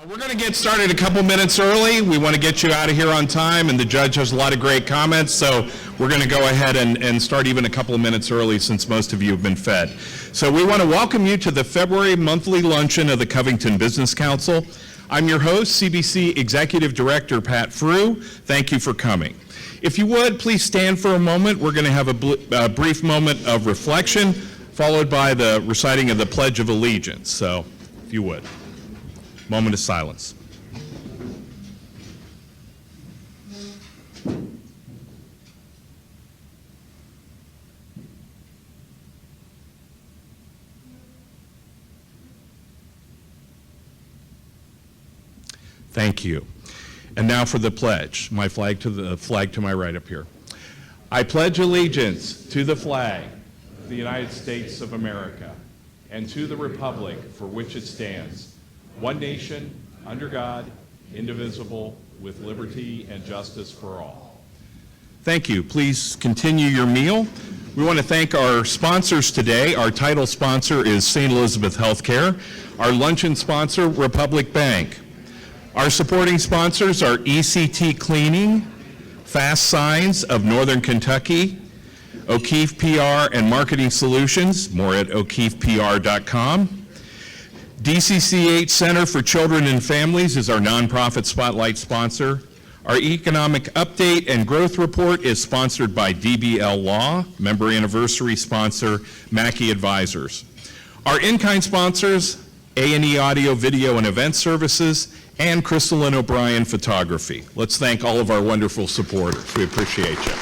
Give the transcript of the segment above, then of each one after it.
We're going to get started a couple minutes early. We want to get you out of here on time, and the judge has a lot of great comments, so we're going to go ahead and start even a couple of minutes early since most of you have been fed. So we want to welcome you to the February monthly luncheon of the Covington Business Council. I'm your host, CBC Executive Director Pat Frew. Thank you for coming. If you would, please stand for a moment. We're going to have a brief moment of reflection, followed by the reciting of the Pledge of Allegiance. So, if you would. Moment of silence. Thank you. And now for the pledge. My flag to the flag to my right up here. I pledge allegiance to the flag of the United States of America and to the republic for which it stands, one nation, under God, indivisible, with liberty and justice for all. Thank you. Please continue your meal. We want to thank our sponsors today. Our title sponsor is St. Elizabeth Healthcare. Our luncheon sponsor, Republic Bank. Our supporting sponsors are ECT Cleaning, Fast Signs of Northern Kentucky, O'Keefe PR and Marketing Solutions, more at o'keefepr.com. DCCH Center for Children and Families is our nonprofit spotlight sponsor. Our economic update and growth report is sponsored by DBL Law, member anniversary sponsor, Mackey Advisors. Our in-kind sponsors, A&E Audio, Video, and Event Services, and Crystal and O'Brien Photography. Let's thank all of our wonderful supporters. We appreciate you.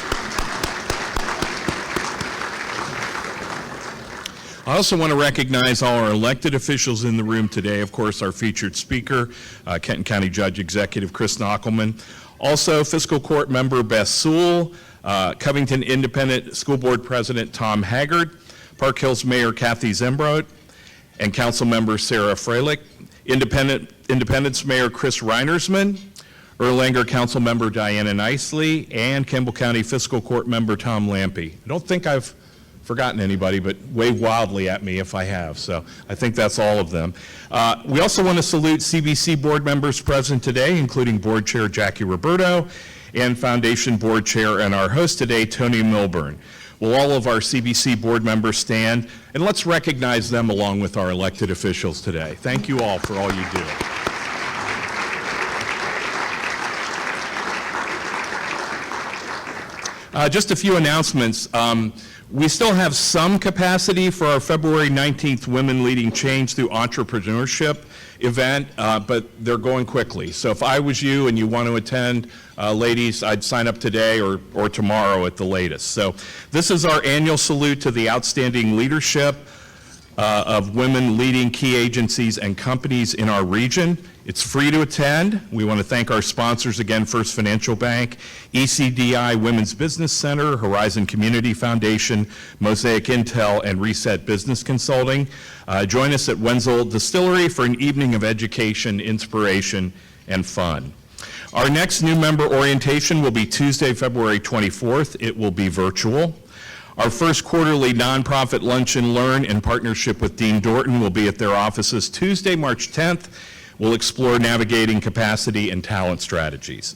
I also want to recognize all our elected officials in the room today. Of course, our featured speaker, Kenton County Judge Executive Chris Knockelman. Also, Fiscal Court Member Beth Sewell, Covington Independent School Board President Tom Haggard, Park Hills Mayor Kathy Zembrot, and Council Member Sarah Freilich, Independence Mayor Chris Reinersman, Erlanger Council Member Diana Nicely, and Campbell County Fiscal Court Member Tom Lampe. I don't think I've forgotten anybody, but wave wildly at me if I have. So I think that's all of them. We also want to salute CBC board members present today, including Board Chair Jackie Roberto and Foundation Board Chair and our host today, Tony Milburn. Will all of our CBC board members stand? And let's recognize them along with our elected officials today. Thank you all for all you do. Just a few announcements. We still have some capacity for our February 19th Women Leading Change Through Entrepreneurship event, but they're going quickly. So if I was you and you want to attend, ladies, I'd sign up today or tomorrow at the latest. So this is our annual salute to the outstanding leadership of women leading key agencies and companies in our region. It's free to attend. We want to thank our sponsors again, First Financial Bank, ECDI Women's Business Center, Horizon Community Foundation, Mosaic Intel, and Reset Business Consulting. Join us at Wenzel Distillery for an evening of education, inspiration, and fun. Our next new member orientation will be Tuesday, February 24th. It will be virtual. Our first quarterly nonprofit Lunch and Learn in partnership with Dean Dorton will be at their offices Tuesday, March 10th. We'll explore navigating capacity and talent strategies.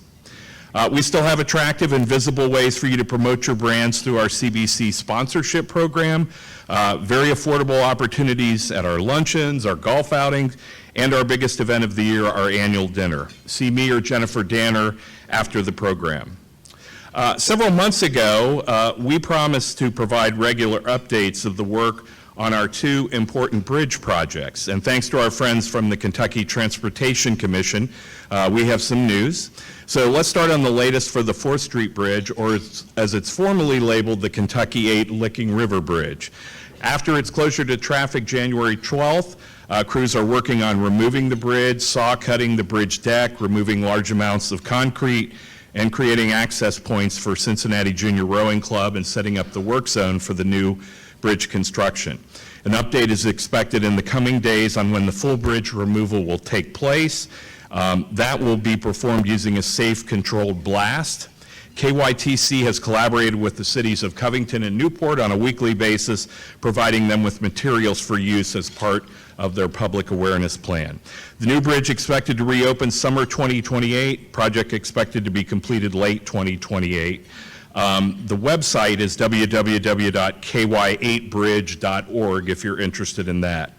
We still have attractive and visible ways for you to promote your brands through our CBC sponsorship program. Very affordable opportunities at our luncheons, our golf outings, and our biggest event of the year, our annual dinner. See me or Jennifer Danner after the program. Several months ago, we promised to provide regular updates of the work on our two important bridge projects. And thanks to our friends from the Kentucky Transportation Commission, we have some news. So let's start on the latest for the 4th Street Bridge, or as it's formally labeled, the Kentucky 8 Licking River Bridge. After its closure to traffic January 12th, crews are working on removing the bridge, saw cutting the bridge deck, removing large amounts of concrete, and creating access points for Cincinnati Junior Rowing Club and setting up the work zone for the new bridge construction. An update is expected in the coming days on when the full bridge removal will take place. That will be performed using a safe, controlled blast. KYTC has collaborated with the cities of Covington and Newport on a weekly basis, providing them with materials for use as part of their public awareness plan. The new bridge expected to reopen summer 2028, project expected to be completed late 2028. The website is www.ky8bridge.org if you're interested in that.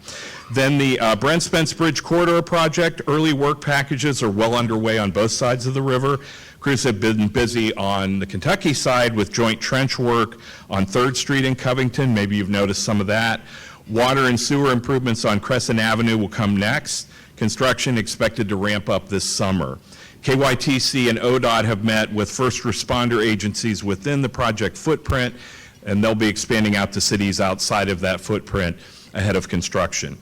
Then the Brent Spence Bridge Corridor project, early work packages are well underway on both sides of the river. Crews have been busy on the Kentucky side with joint trench work on 3rd Street in Covington. Maybe you've noticed some of that. Water and sewer improvements on Crescent Avenue will come next. Construction expected to ramp up this summer. KYTC and ODOT have met with first responder agencies within the project footprint, and they'll be expanding out to cities outside of that footprint ahead of construction.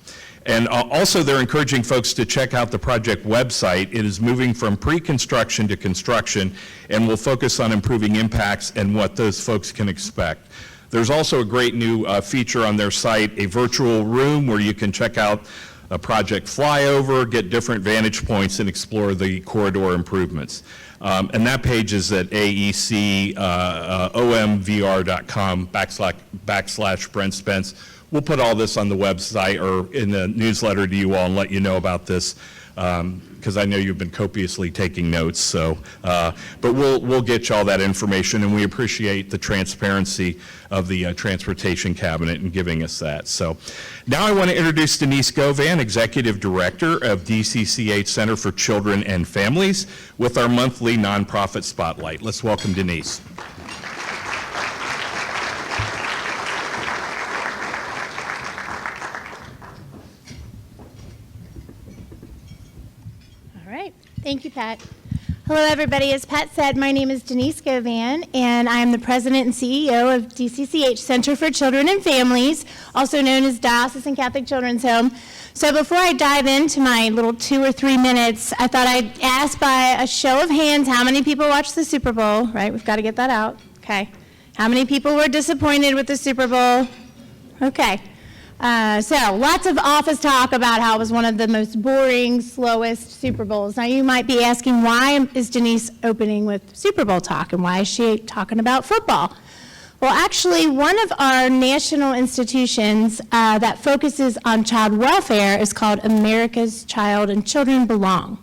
And also they're encouraging folks to check out the project website. It is moving from pre-construction to construction and will focus on improving impacts and what those folks can expect. There's also a great new feature on their site, a virtual room where you can check out a project flyover, get different vantage points, and explore the corridor improvements. And that page is at aeconvr.com/Brent Spence. We'll put all this on the website or in the newsletter to you all and let you know about this, because I know you've been copiously taking notes. So, but we'll get you all that information, and we appreciate the transparency of the Transportation Cabinet in giving us that. So, now I want to introduce Denise Govan, Executive Director of DCCH Center for Children and Families, with our monthly nonprofit spotlight. Let's welcome Denise. Thank you, Pat. Hello, everybody. As Pat said, my name is Denise Govan, and I am the President and CEO of DCCH Center for Children and Families, also known as Diocesan Catholic Children's Home. So before I dive into my little 2 or 3 minutes, I thought I'd ask by a show of hands how many people watched the Super Bowl, right? We've got to get that out. Okay. How many people were disappointed with the Super Bowl? Okay. So lots of office talk about how it was one of the most boring, slowest Super Bowls. Now you might be asking, why is Denise opening with Super Bowl talk, and why is she talking about football? Well, actually, one of our national institutions that focuses on child welfare is called America's Child and Children Belong.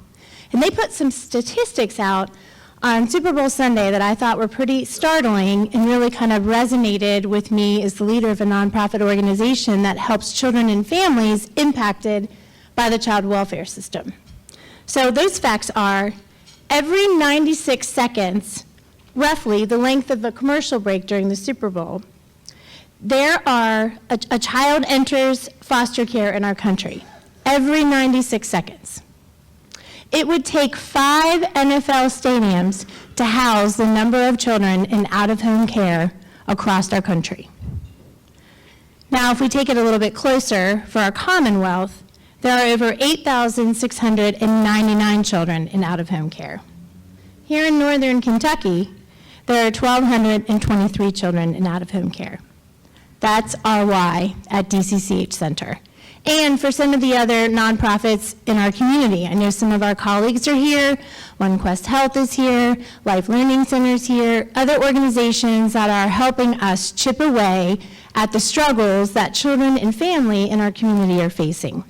And they put some statistics out on Super Bowl Sunday that I thought were pretty startling and really kind of resonated with me as the leader of a nonprofit organization that helps children and families impacted by the child welfare system. So those facts are, every 96 seconds, roughly the length of a commercial break during the Super Bowl, a child enters foster care in our country, every 96 seconds. It would take 5 NFL stadiums to house the number of children in out-of-home care across our country. Now, if we take it a little bit closer, for our Commonwealth, there are over 8,699 children in out-of-home care. Here in northern Kentucky, there are 1,223 children in out-of-home care. That's our why at DCCH Center. And for some of the other nonprofits in our community. I know some of our colleagues are here, One Quest Health is here, Life Learning Center is here, other organizations that are helping us chip away at the struggles that children and family in our community are facing.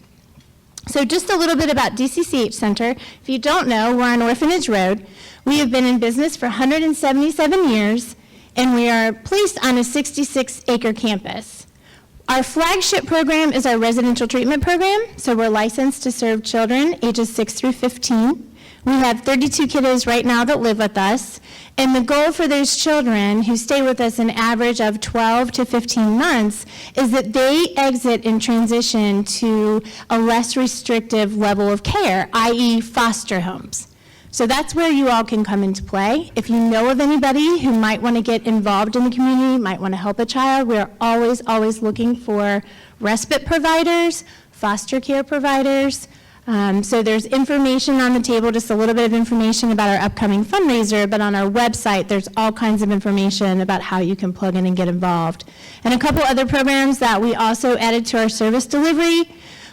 So just a little bit about DCCH Center. If you don't know, we're on Orphanage Road. We have been in business for 177 years, and we are placed on a 66-acre campus. Our flagship program is our residential treatment program, so we're licensed to serve children ages 6 through 15. We have 32 kiddos right now that live with us, and the goal for those children who stay with us an average of 12 to 15 months is that they exit and transition to a less restrictive level of care, i.e. foster homes. So that's where you all can come into play. If you know of anybody who might want to get involved in the community, might want to help a child, we're always looking for respite providers, foster care providers. So there's information on the table, just a little bit of information about our upcoming fundraiser, but on our website, there's all kinds of information about how you can plug in and get involved. And a couple other programs that we also added to our service delivery.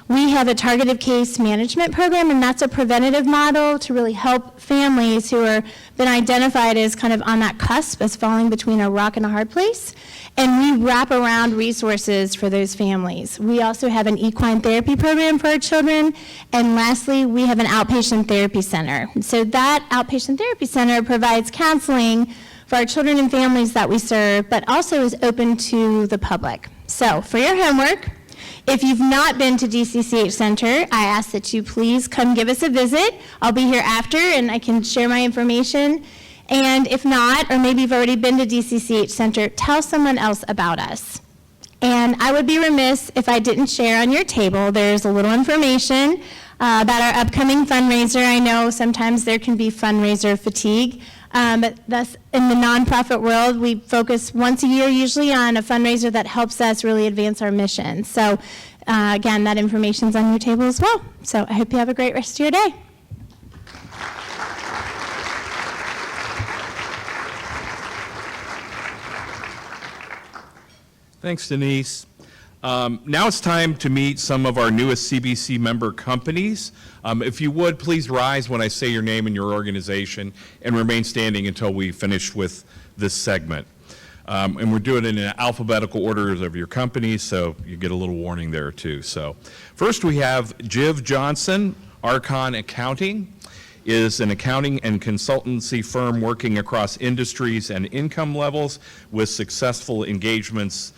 We have a targeted case management program, and that's a preventative model to really help families who are been identified as kind of on that cusp, as falling between a rock and a hard place. And we wrap around resources for those families. We also have an equine therapy program for our children. And lastly, we have an outpatient therapy center. So that outpatient therapy center provides counseling for our children and families that we serve, but also is open to the public. So for your homework, if you've not been to DCCH Center, I ask that you please come give us a visit. I'll be here after and I can share my information. And if not, or maybe you've already been to DCCH Center, tell someone else about us. And I would be remiss if I didn't share on your table, there's a little information about our upcoming fundraiser. I know sometimes there can be fundraiser fatigue, but thus in the nonprofit world, we focus once a year usually on a fundraiser that helps us really advance our mission. So again, that information's on your table as well. So I hope you have a great rest of your day. Thanks, Denise. Now it's time to meet some of our newest CBC member companies. If you would, please rise when I say your name and your organization and remain standing until we finish with this segment. And we're doing it in alphabetical order of your companies, so you get a little warning there too. So first we have Jiv Johnson, Archon Accounting. Is an accounting and consultancy firm working across industries and income levels with successful engagements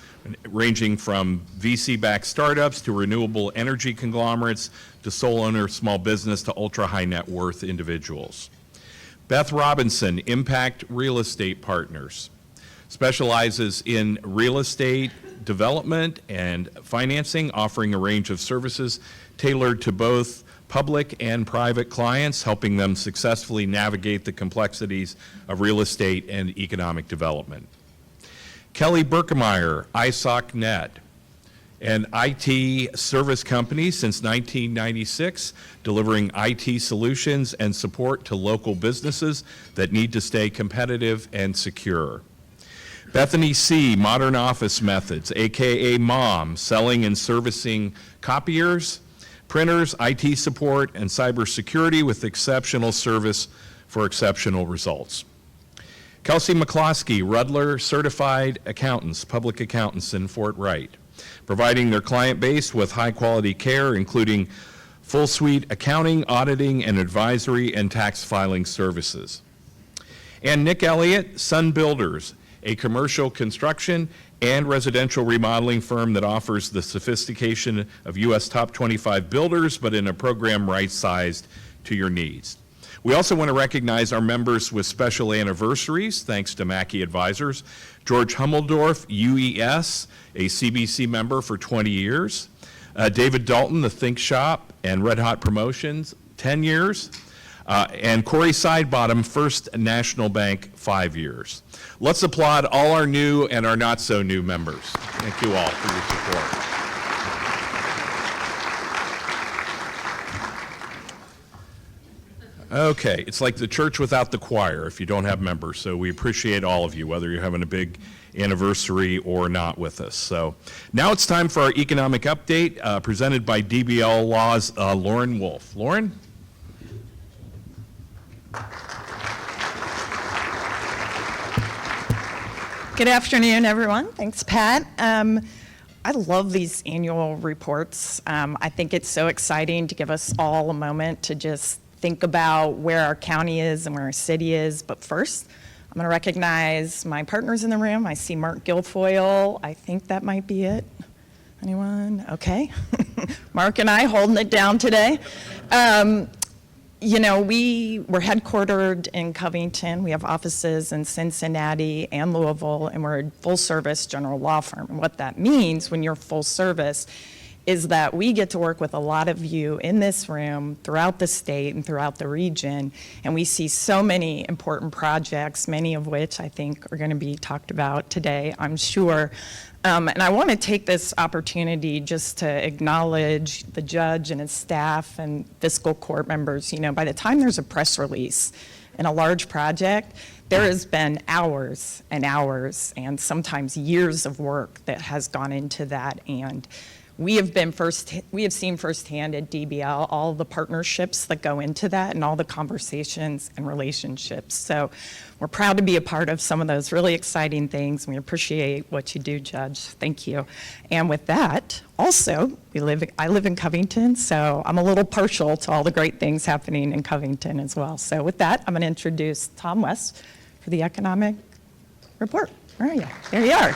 ranging from VC-backed startups to renewable energy conglomerates to sole owner small business to ultra-high net worth individuals. Beth Robinson, Impact Real Estate Partners, specializes in real estate development and financing, offering a range of services tailored to both public and private clients, helping them successfully navigate the complexities of real estate and economic development. Kelly Berkemeyer, ISOCnet, an IT service company since 1996, delivering IT solutions and support to local businesses that need to stay competitive and secure. Bethany C., Modern Office Methods, AKA MOM, selling and servicing copiers, printers, IT support, and cybersecurity with exceptional service for exceptional results. Kelsey McCloskey, Rudler Certified Accountants, Public Accountants in Fort Wright, providing their client base with high-quality care, including full suite accounting, auditing, and advisory and tax filing services. And Nick Elliott, Sun Builders, a commercial construction and residential remodeling firm that offers the sophistication of U.S. top 25 builders, but in a program right-sized to your needs. We also want to recognize our members with special anniversaries, thanks to Mackey Advisors. George Hummeldorf, UES, a CBC member for 20 years. David Dalton, The Think Shop, and Red Hot Promotions, 10 years. And Corey Sidebottom, First National Bank, 5 years. Let's applaud all our new and our not so new members. Thank you all for your support. Okay, it's like the church without the choir if you don't have members, so we appreciate all of you, whether you're having a big anniversary or not with us. So now it's time for our economic update presented by DBL Law's Lauren Wolf. Lauren? Good afternoon, everyone. Thanks, Pat. I love these annual reports. I think it's so exciting to give us all a moment to just think about where our county is and where our city is. But first, I'm going to recognize my partners in the room. I see Mark Guilfoyle. I think that might be it. Anyone? Okay. Mark and I holding it down today. You know, we're headquartered in Covington. We have offices in Cincinnati and Louisville, and we're a full-service general law firm. And what that means when you're full service is that we get to work with a lot of you in this room throughout the state and throughout the region, and we see so many important projects, many of which I think are going to be talked about today, I'm sure. And I want to take this opportunity just to acknowledge the judge and his staff and fiscal court members. You know, by the time there's a press release in a large project, there has been hours and hours and sometimes years of work that has gone into that. And we have seen firsthand at DBL all the partnerships that go into that and all the conversations and relationships. So we're proud to be a part of some of those really exciting things. We appreciate what you do, Judge. Thank you. And with that, also, I live in Covington, so I'm a little partial to all the great things happening in Covington as well. So with that, I'm going to introduce Tom West for the economic report. Where are you? There you are.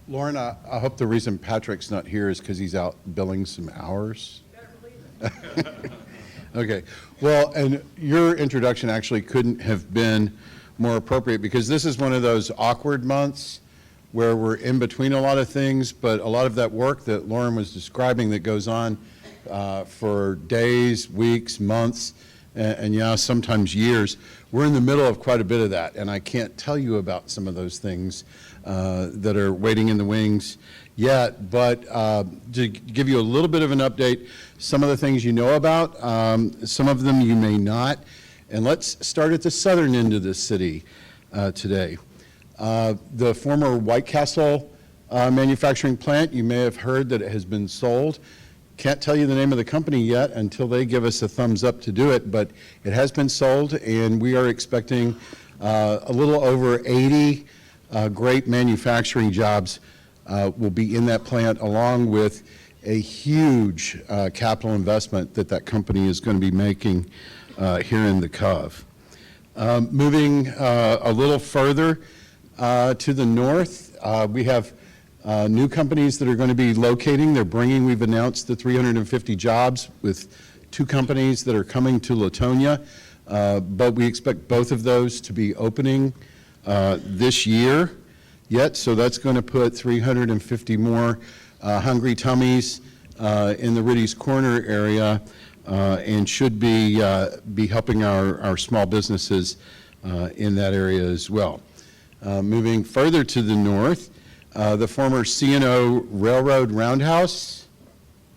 Lauren, I hope the reason Patrick's not here is because he's out billing some hours. Okay. Well, and your introduction actually couldn't have been more appropriate because this is one of those awkward months where we're in between a lot of things, but a lot of that work that Lauren was describing that goes on for days, weeks, months, and yeah, sometimes years, we're in the middle of quite a bit of that, and I can't tell you about some of those things that are waiting in the wings yet, but to give you a little bit of an update, some of the things you know about, some of them you may not, and let's start at the southern end of the city today. The former White Castle manufacturing plant, you may have heard that it has been sold. Can't tell you the name of the company yet until they give us a thumbs up to do it, but it has been sold, and we are expecting a little over 80 great manufacturing jobs will be in that plant, along with a huge capital investment that that company is going to be making here in the Cov. Moving a little further to the north, we have new companies that are going to be locating. We've announced the 350 jobs with 2 companies that are coming to Latonia, but we expect both of those to be opening this year yet, so that's going to put 350 more hungry tummies in the Riddy's Corner area and should be helping our small businesses in that area as well. Moving further to the north, the former C&O Railroad Roundhouse,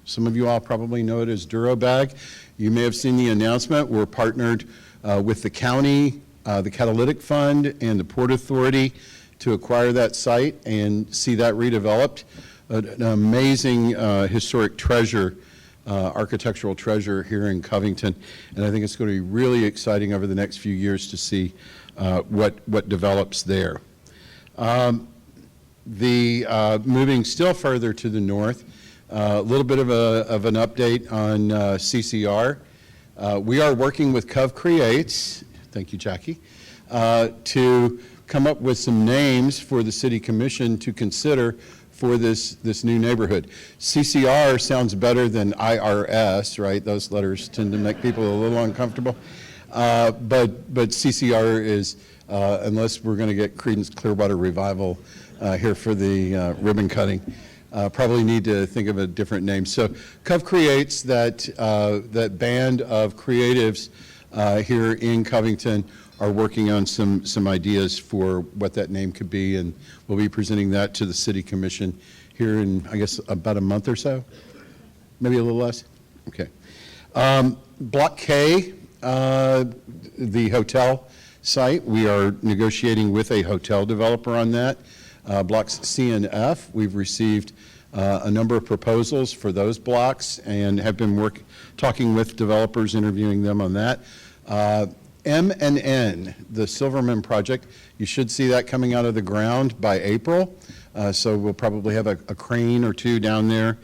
some of you all probably know it as Durobag. You may have seen the announcement. We're partnered with the county, the Catalytic Fund, and the Port Authority to acquire that site and see that redeveloped. An amazing historic treasure, architectural treasure here in Covington, and I think it's going to be really exciting over the next few years to see what develops there. Moving still further to the north, a little bit of an update on CCR. We are working with Cov Creates, thank you, Jackie, to come up with some names for the City Commission to consider for this new neighborhood. CCR sounds better than IRS, right? Those letters tend to make people a little uncomfortable. But CCR is, unless we're going to get Creedence Clearwater Revival here for the ribbon cutting, probably need to think of a different name. So Cov Creates, that band of creatives here in Covington are working on some ideas for what that name could be, and we'll be presenting that to the City Commission here in, I guess, about a month or so, maybe a little less. Okay. Block K, the hotel site, we are negotiating with a hotel developer on that. Blocks C and F, we've received a number of proposals for those blocks and have been talking with developers, interviewing them on that. M and N, the Silverman project, you should see that coming out of the ground by April. So we'll probably have a crane or 2 down there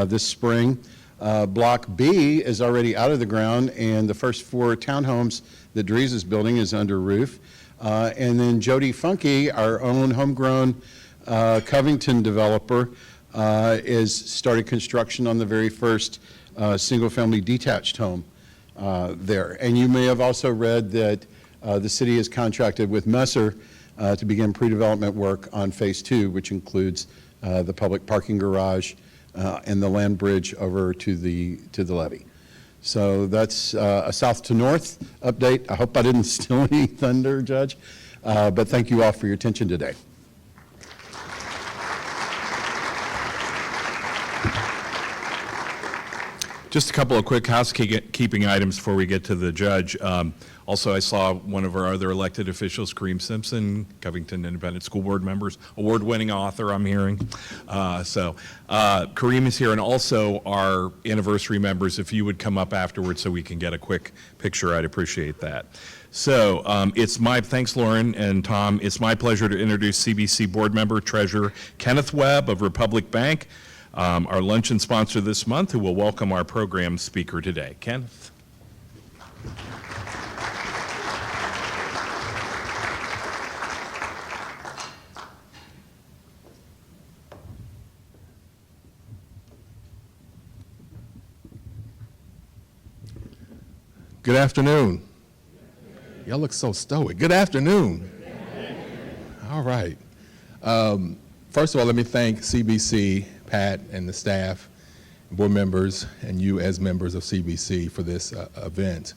this spring. Block B is already out of the ground, and the first 4 townhomes that Dries is building is under roof. And then Jody Funky, our own homegrown Covington developer, is started construction on the very first single-family detached home there. And you may have also read that the city has contracted with Messer to begin pre-development work on Phase 2, which includes the public parking garage and the land bridge over to the levee. So that's a south to north update. I hope I didn't steal any thunder, Judge, but thank you all for your attention today. Just a couple of quick housekeeping items before we get to the judge. Also, I saw one of our other elected officials, Kareem Simpson, Covington Independent School Board members, award-winning author, I'm hearing. Kareem is here, and also our anniversary members, if you would come up afterwards so we can get a quick picture, I'd appreciate that. So thanks Lauren and Tom, it's my pleasure to introduce CBC Board Member Treasurer Kenneth Webb of Republic Bank, our luncheon sponsor this month, who will welcome our program speaker today. Kenneth. Good afternoon. Y'all look so stoic. Good afternoon. All right. First of all, let me thank CBC, Pat, and the staff, board members, and you as members of CBC for this event.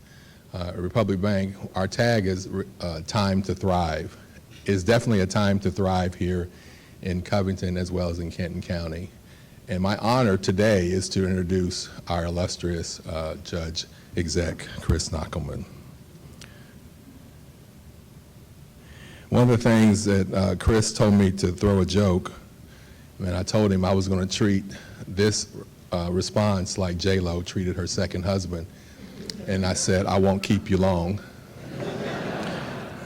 Republic Bank, our tag is Time to Thrive. It's definitely a time to thrive here in Covington as well as in Kenton County. And my honor today is to introduce our illustrious Judge Exec, Chris Knockelman. One of the things that Chris told me to throw a joke, and I told him I was going to treat this response like J-Lo treated her second husband, and I said, I won't keep you long.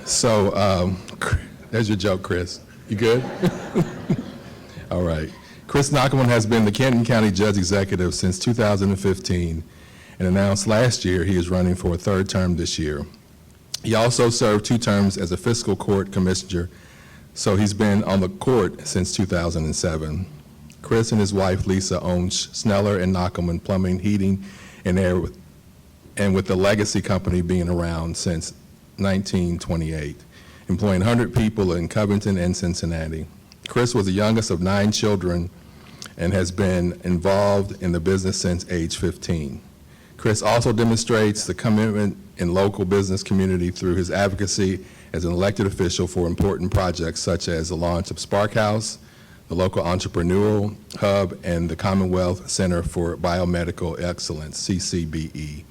So there's your joke, Chris. You good? All right. Chris Knockelman has been the Kenton County Judge Executive since 2015 and announced last year he is running for a third term this year. He also served 2 terms as a fiscal court commissioner, so he's been on the court since 2007. Chris and his wife Lisa own Sneller and Knockelman Plumbing, Heating, and Air, and with the legacy company being around since 1928, employing 100 people in Covington and Cincinnati. Chris was the youngest of 9 children and has been involved in the business since age 15. Chris also demonstrates the commitment in local business community through his advocacy as an elected official for important projects such as the launch of Spark House, the local entrepreneurial hub, and the Commonwealth Center for Biomedical Excellence, CCBE,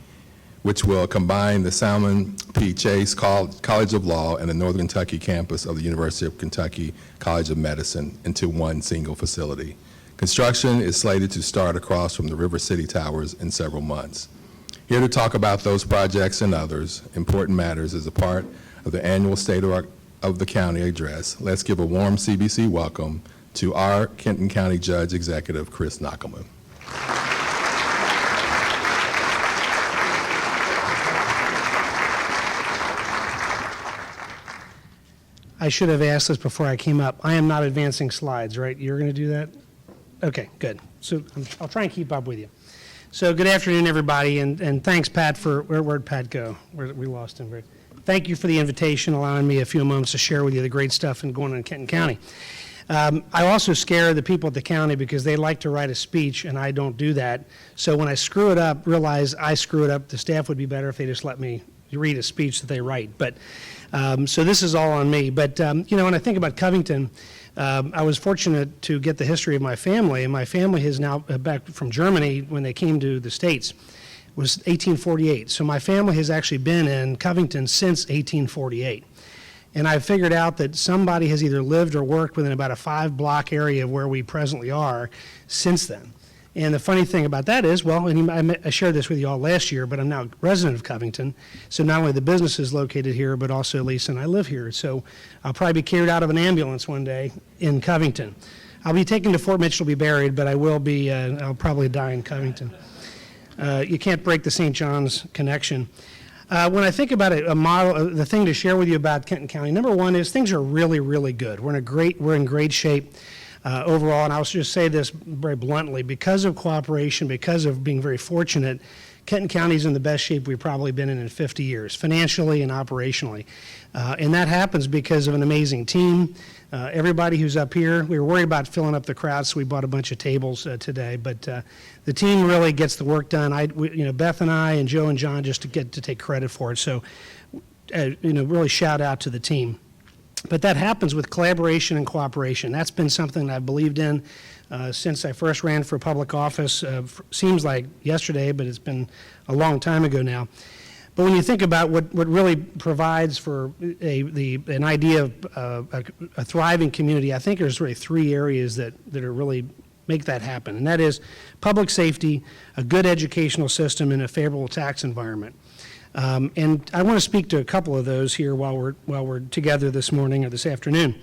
which will combine the Salmon P. Chase College of Law and the Northern Kentucky campus of the University of Kentucky College of Medicine into one single facility. Construction is slated to start across from the River City Towers in several months. Here to talk about those projects and others important matters as a part of the annual State of the County address. Let's give a warm CBC welcome to our Kenton County Judge Executive, Chris Knockelman. I should have asked this before I came up. I am not advancing slides, right? You're going to do that? Okay, good. So I'll try and keep up with you. So good afternoon, everybody, and thanks, Pat, for, where'd Pat go? We lost him. Thank you for the invitation, allowing me a few moments to share with you the great stuff going on in Kenton County. I also scare the people at the county because they like to write a speech, and I don't do that. So when I screw it up, realize I screw it up. The staff would be better if they just let me read a speech that they write. But so this is all on me. But, you know, when I think about Covington, I was fortunate to get the history of my family, and my family is now back from Germany when they came to the States. It was 1848. So my family has actually been in Covington since 1848. And I figured out that somebody has either lived or worked within about a 5-block area of where we presently are since then. And the funny thing about that is, well, and I shared this with you all last year, but I'm now a resident of Covington. So not only the business is located here, but also Lisa and I live here. So I'll probably be carried out of an ambulance one day in Covington. I'll be taken to Fort Mitchell to be buried, but I will be, I'll probably die in Covington. You can't break the St. John's connection. When I think about it, a model, the thing to share with you about Kenton County, number one is things are really, really good. We're in great shape. Overall, and I'll just say this very bluntly, because of cooperation, because of being very fortunate, Kenton County's in the best shape we've probably been in 50 years, financially and operationally. And that happens because of an amazing team. Everybody who's up here, we were worried about filling up the crowd, so we bought a bunch of tables today. But the team really gets the work done. Beth and I and Joe and John just to take credit for it. So, really shout out to the team. But that happens with collaboration and cooperation. That's been something I've believed in since I first ran for public office. Seems like yesterday, but it's been a long time ago now. But when you think about what really provides for an idea of a thriving community, I think there's really three areas that are really make that happen. And that is public safety, a good educational system, and a favorable tax environment. And I want to speak to a couple of those here while we're together this morning or this afternoon.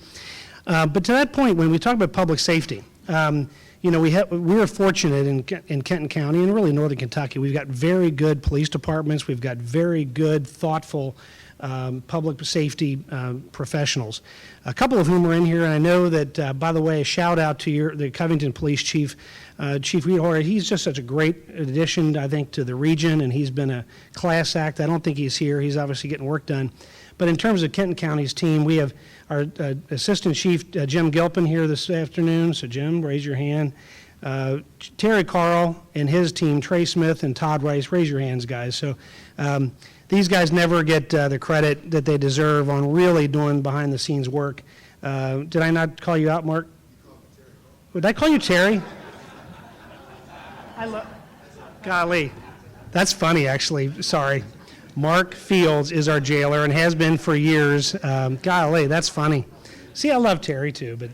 But to that point, when we talk about public safety, we are fortunate in Kenton County and really northern Kentucky. We've got very good police departments. We've got very good, thoughtful public safety professionals, a couple of whom are in here. And I know that, by the way, a shout out to the Covington Police Chief, Chief Wheathor. He's just such a great addition, I think, to the region, and he's been a class act. I don't think he's here. He's obviously getting work done. But in terms of Kenton County's team, we have our Assistant Chief, Jim Gilpin, here this afternoon. So, Jim, raise your hand. Terry Carl and his team, Trey Smith and Todd Rice, raise your hands, guys. So these guys never get the credit that they deserve on really doing behind-the-scenes work. Did I not call you out, Mark? Would I call you Terry? Golly, that's funny, actually. Sorry. Mark Fields is our jailer and has been for years. Golly, that's funny. See, I love Terry too, but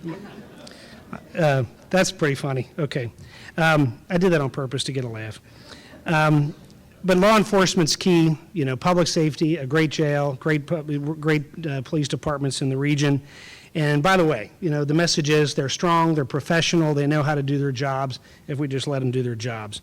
that's pretty funny. Okay. I did that on purpose to get a laugh. But law enforcement's key, public safety, a great jail, great police departments in the region. And by the way, the message is they're strong, they're professional, they know how to do their jobs if we just let them do their jobs.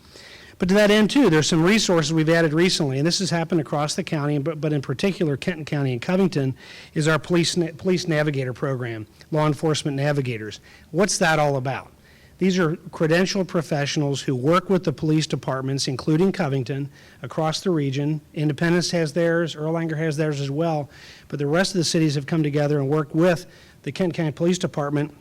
But to that end, too, there's some resources we've added recently, and this has happened across the county, but in particular, Kenton County and Covington, is our police navigator program, law enforcement navigators. What's that all about? These are credentialed professionals who work with the police departments, including Covington, across the region. Independence has theirs, Erlanger has theirs as well, but the rest of the cities have come together and worked with the Kenton County Police Department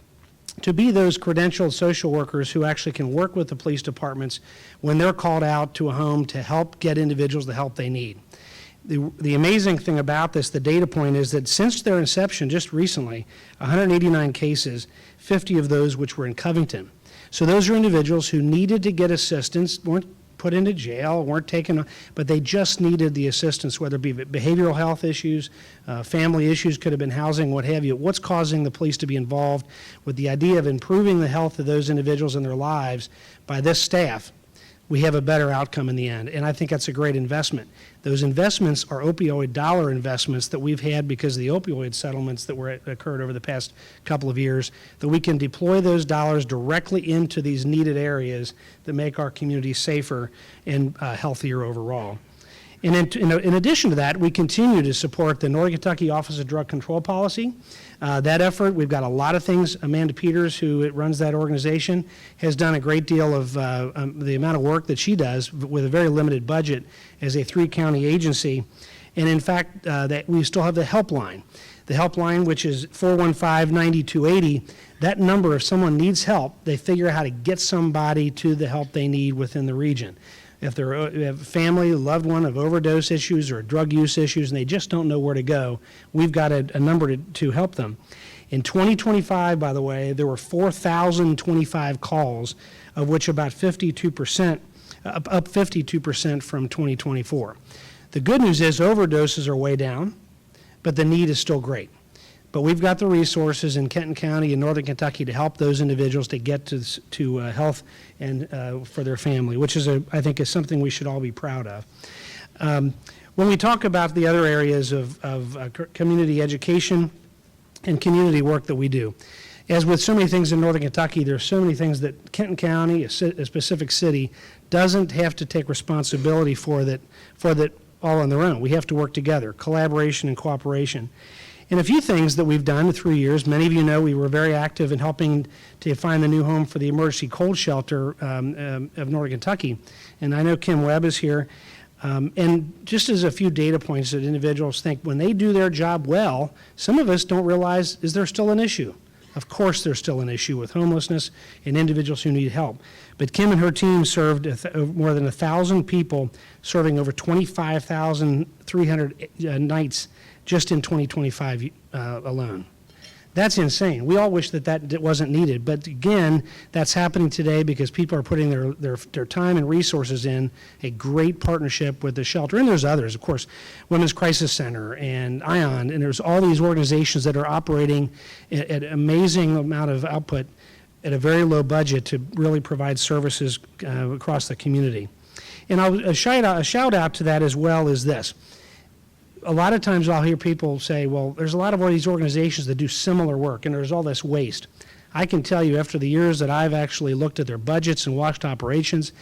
to be those credentialed social workers who actually can work with the police departments when they're called out to a home to help get individuals the help they need. The amazing thing about this, the data point, is that since their inception just recently, 189 cases, 50 of those which were in Covington. So those are individuals who needed to get assistance, weren't put into jail, weren't taken, but they just needed the assistance, whether it be behavioral health issues, family issues, could have been housing, what have you. What's causing the police to be involved with the idea of improving the health of those individuals and their lives by this staff? We have a better outcome in the end, and I think that's a great investment. Those investments are opioid dollar investments that we've had because of the opioid settlements that occurred over the past couple of years, that we can deploy those dollars directly into these needed areas that make our community safer and healthier overall. And in addition to that, we continue to support the Northern Kentucky Office of Drug Control Policy. That effort, we've got a lot of things. Amanda Peters, who runs that organization, has done a great deal of the amount of work that she does with a very limited budget as a 3-county agency. And in fact, that we still have the helpline. The helpline, which is 415-9280, that number, if someone needs help, they figure out how to get somebody to the help they need within the region. If they have a family, a loved one of overdose issues or drug use issues and they just don't know where to go, we've got a number to help them. In 2025, by the way, there were 4,025 calls, of which about 52%, up 52% from 2024. The good news is overdoses are way down, but the need is still great. But we've got the resources in Kenton County and Northern Kentucky to help those individuals to get to health and for their family, which is, I think, is something we should all be proud of. When we talk about the other areas of community education and community work that we do, as with so many things in Northern Kentucky, there are so many things that Kenton County, a specific city, doesn't have to take responsibility for that all on their own. We have to work together, collaboration and cooperation. And a few things that we've done through years, many of you know we were very active in helping to find the new home for the emergency cold shelter of Northern Kentucky. And I know Kim Webb is here. And just as a few data points that individuals think when they do their job well, some of us don't realize, is there still an issue? Of course there's still an issue with homelessness and individuals who need help. But Kim and her team served more than 1,000 people, serving over 25,300 nights just in 2025 alone. That's insane. We all wish that that wasn't needed. But again, that's happening today because people are putting their time and resources in a great partnership with the shelter. And there's others, of course, Women's Crisis Center and ION, and there's all these organizations that are operating at an amazing amount of output at a very low budget to really provide services across the community. And a shout out to that as well is this. A lot of times I'll hear people say, well, there's a lot of all these organizations that do similar work, and there's all this waste. I can tell you, after the years that I've actually looked at their budgets and watched operations,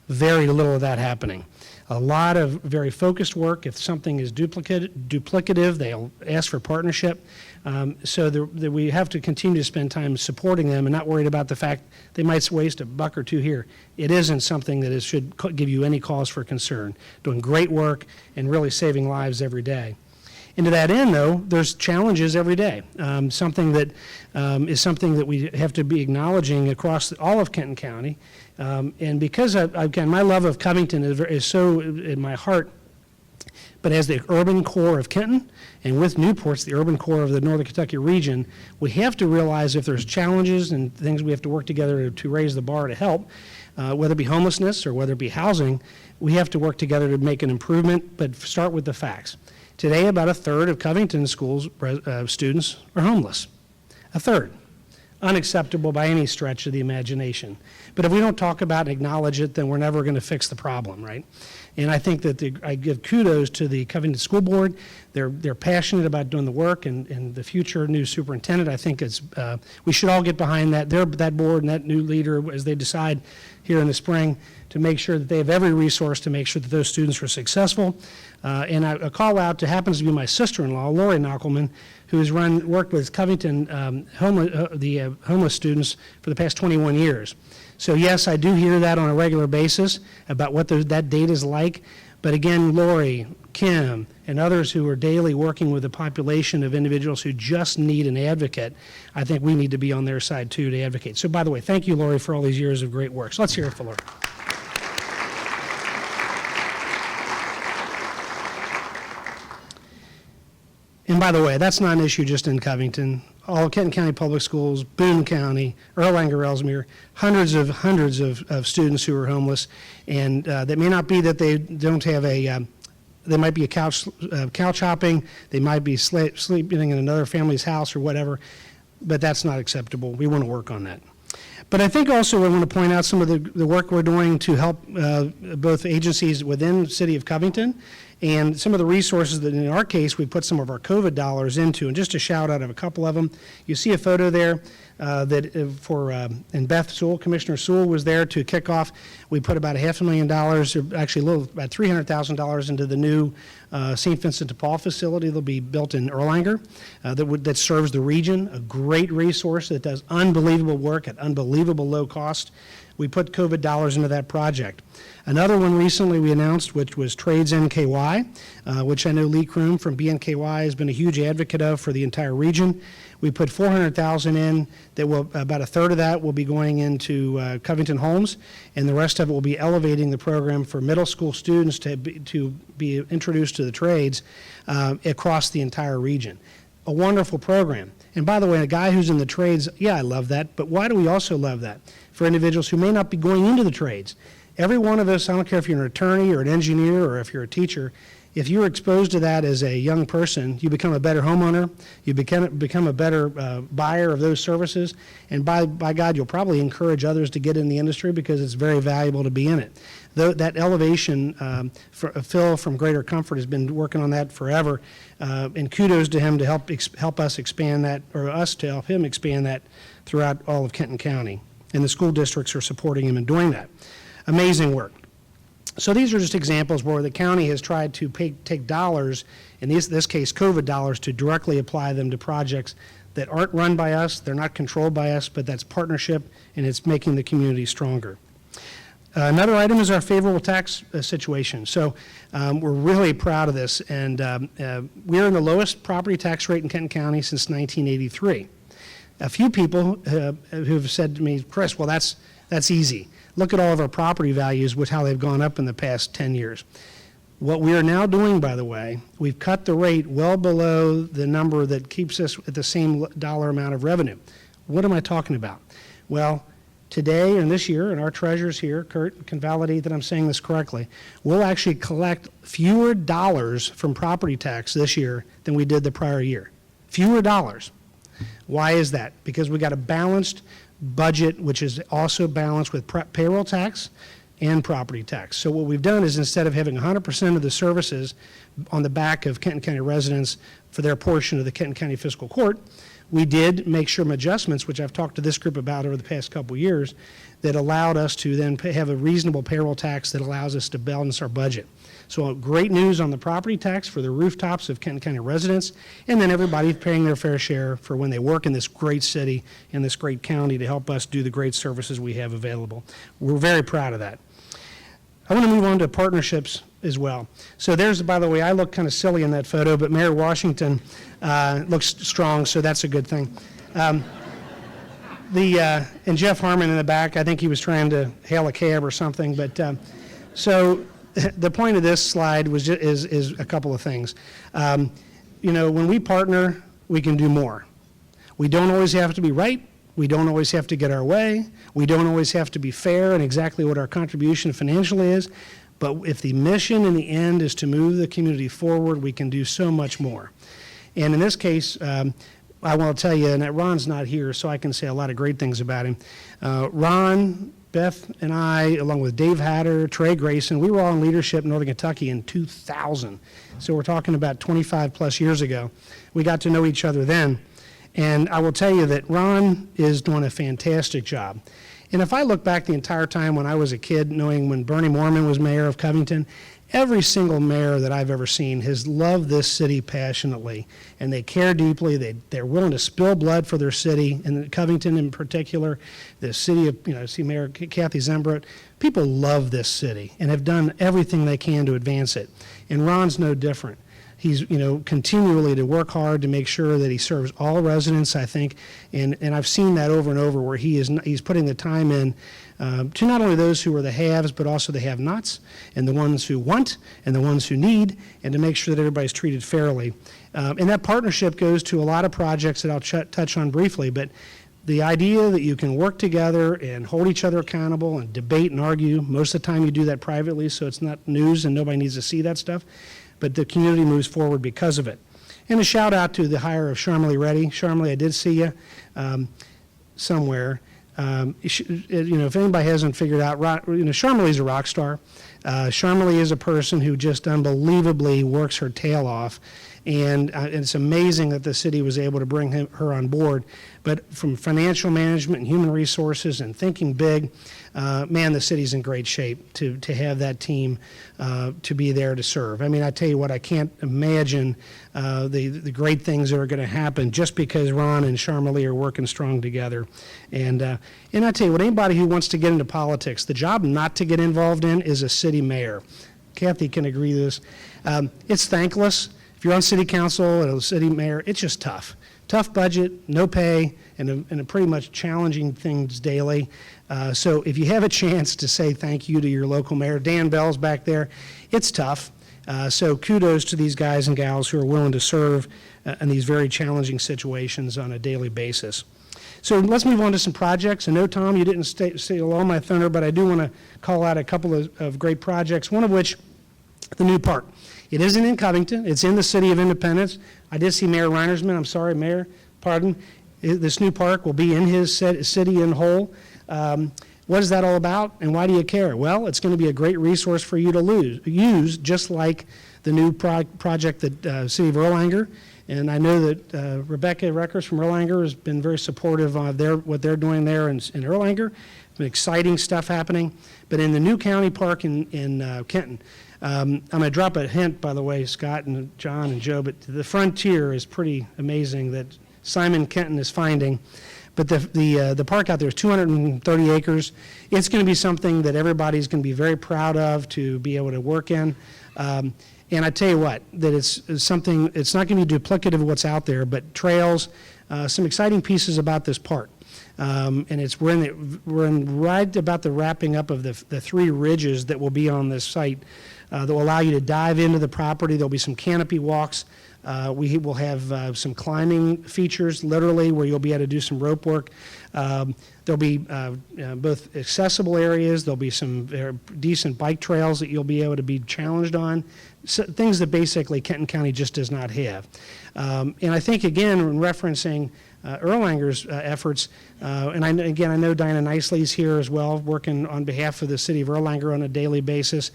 very little of that happening. A lot of very focused work. If something is duplicative, they'll ask for partnership. So we have to continue to spend time supporting them and not worried about the fact they might waste $1 or $2 here. It isn't something that should give you any cause for concern. Doing great work and really saving lives every day. And to that end, though, there's challenges every day. Something that is something that we have to be acknowledging across all of Kenton County. And because, again, my love of Covington is so in my heart, but as the urban core of Kenton, and with Newport's the urban core of the Northern Kentucky region, we have to realize if there's challenges and things we have to work together to raise the bar to help, whether it be homelessness or whether it be housing, we have to work together to make an improvement, but start with the facts. Today, about a third of Covington schools students are homeless. A third. Unacceptable by any stretch of the imagination. But if we don't talk about and acknowledge it, then we're never going to fix the problem, right? And I think that I give kudos to the Covington School Board. They're passionate about doing the work, and the future new superintendent, I think we should all get behind that. That board and that new leader as they decide here in the spring to make sure that they have every resource to make sure that those students are successful. And a call out to happens to be my sister-in-law, Lori Knockelman, who has worked with Covington homeless students for the past 21 years. So yes, I do hear that on a regular basis about what that data is like. But again, Lori, Kim, and others who are daily working with a population of individuals who just need an advocate, I think we need to be on their side too to advocate. So by the way, thank you, Lori, for all these years of great work. So let's hear it for Lori. And by the way, that's not an issue just in Covington. All Kenton County Public Schools, Boone County, Erlanger, Ellesmere, hundreds of students who are homeless, and that may not be that they don't have they might be couch hopping, they might be sleeping in another family's house or whatever, but that's not acceptable. We want to work on that. But I think also I want to point out some of the work we're doing to help both agencies within the city of Covington and some of the resources that in our case we put some of our COVID dollars into. And just a shout out of a couple of them. You see a photo there and Beth Sewell, Commissioner Sewell was there to kick off. We put about $500,000, or actually about $300,000 into the new St. Vincent de Paul facility that'll be built in Erlanger that serves the region, a great resource that does unbelievable work at unbelievable low cost. We put COVID dollars into that project. Another one recently we announced, which was Trades NKY, which I know Lee Kroom from BNKY has been a huge advocate of for the entire region. We put $400,000 in. About a third of that will be going into Covington Homes, and the rest of it will be elevating the program for middle school students to be introduced to the trades across the entire region. A wonderful program. And by the way, a guy who's in the trades, yeah, I love that, but why do we also love that? For individuals who may not be going into the trades. Every one of us, I don't care if you're an attorney or an engineer or if you're a teacher, if you're exposed to that as a young person, you become a better homeowner, you become a better buyer of those services, and by God, you'll probably encourage others to get in the industry because it's very valuable to be in it. That elevation, Phil from Greater Comfort has been working on that forever, and kudos to him to help us expand that, or us to help him expand that throughout all of Kenton County. And the school districts are supporting him in doing that. Amazing work. So these are just examples where the county has tried to take dollars, in this case COVID dollars, to directly apply them to projects that aren't run by us, they're not controlled by us, but that's partnership, and it's making the community stronger. Another item is our favorable tax situation. So we're really proud of this, and we're in the lowest property tax rate in Kenton County since 1983. A few people who've said to me, Chris, well, that's easy. Look at all of our property values with how they've gone up in the past 10 years. What we are now doing, by the way, we've cut the rate well below the number that keeps us at the same dollar amount of revenue. What am I talking about? Well, today and this year, and our treasurers here, Kurt, can validate that I'm saying this correctly, we'll actually collect fewer dollars from property tax this year than we did the prior year. Fewer dollars. Why is that? Because we got a balanced budget, which is also balanced with payroll tax and property tax. So what we've done is, instead of having 100% of the services on the back of Kenton County residents for their portion of the Kenton County Fiscal Court, we did make some adjustments, which I've talked to this group about over the past couple of years, that allowed us to then have a reasonable payroll tax that allows us to balance our budget. So great news on the property tax for the rooftops of Kenton County residents, and then everybody paying their fair share for when they work in this great city, in this great county, to help us do the great services we have available. We're very proud of that. I want to move on to partnerships as well. So there's, by the way, I look kind of silly in that photo, but Mayor Washington looks strong, so that's a good thing. And Jeff Harmon in the back, I think he was trying to hail a cab or something. But so the point of this slide was is a couple of things. When we partner, we can do more. We don't always have to be right. We don't always have to get our way. We don't always have to be fair in exactly what our contribution financially is. But if the mission in the end is to move the community forward, we can do so much more. And in this case, I want to tell you, and Ron's not here, so I can say a lot of great things about him. Ron, Beth, and I, along with Dave Hatter, Trey Grayson, we were all in leadership in Northern Kentucky in 2000. So we're talking about 25 plus years ago. We got to know each other then. And I will tell you that Ron is doing a fantastic job. And if I look back the entire time when I was a kid, knowing when Bernie Moorman was mayor of Covington, every single mayor that I've ever seen has loved this city passionately, and they care deeply. They're willing to spill blood for their city, and Covington in particular, the city of, see Mayor Kathy Zembrot. People love this city and have done everything they can to advance it. And Ron's no different. He's, continually to work hard to make sure that he serves all residents, I think, and I've seen that over and over, where he's putting the time in to not only those who are the haves, but also the have-nots, and the ones who want, and the ones who need, and to make sure that everybody's treated fairly. And that partnership goes to a lot of projects that I'll touch on briefly, but the idea that you can work together and hold each other accountable and debate and argue, most of the time you do that privately, so it's not news and nobody needs to see that stuff, but the community moves forward because of it. And a shout out to the hire of Sharmily Reddy. Sharmily, I did see you somewhere. If anybody hasn't figured out, Sharmily's a rock star. Sharmily is a person who just unbelievably works her tail off. And it's amazing that the city was able to bring her on board. But from financial management and human resources and thinking big, man, the city's in great shape to have that team to be there to serve. I mean, I tell you what, I can't imagine the great things that are going to happen just because Ron and Sharmily are working strong together. And I tell you what, anybody who wants to get into politics, the job not to get involved in is a city mayor. Kathy can agree to this. It's thankless. If you're on city council and a city mayor, it's just tough. Tough budget, no pay, and a pretty much challenging things daily. So if you have a chance to say thank you to your local mayor, Dan Bell's back there, it's tough. So kudos to these guys and gals who are willing to serve in these very challenging situations on a daily basis. So let's move on to some projects. I know, Tom, you didn't steal all my thunder, but I do want to call out a couple of great projects, one of which, the new park. It isn't in Covington. It's in the city of Independence. I did see Mayor Reinersman. I'm sorry, Mayor, pardon. This new park will be in his city in whole. What is that all about, and why do you care? Well, it's going to be a great resource for you to use, just like the new project that City of Erlanger. And I know that Rebecca Reckers from Erlanger has been very supportive of what they're doing there in Erlanger. Some exciting stuff happening. But in the new county park in Kenton, I'm going to drop a hint, by the way, Scott and John and Joe, but the frontier is pretty amazing that Simon Kenton is finding. But the park out there is 230 acres. It's going to be something that everybody's going to be very proud of to be able to work in. And I tell you what, that it's something, it's not going to be duplicative of what's out there, but trails, some exciting pieces about this park. And we're in right about the wrapping up of the three ridges that will be on this site. that will allow you to dive into the property. There'll be some canopy walks. We will have some climbing features, literally, where you'll be able to do some rope work. There'll be both accessible areas. There'll be some very decent bike trails that you'll be able to be challenged on, so, things that basically Kenton County just does not have. And I think, again, in referencing Erlanger's efforts, and I know Diana Nicely's here as well, working on behalf of the city of Erlanger on a daily basis,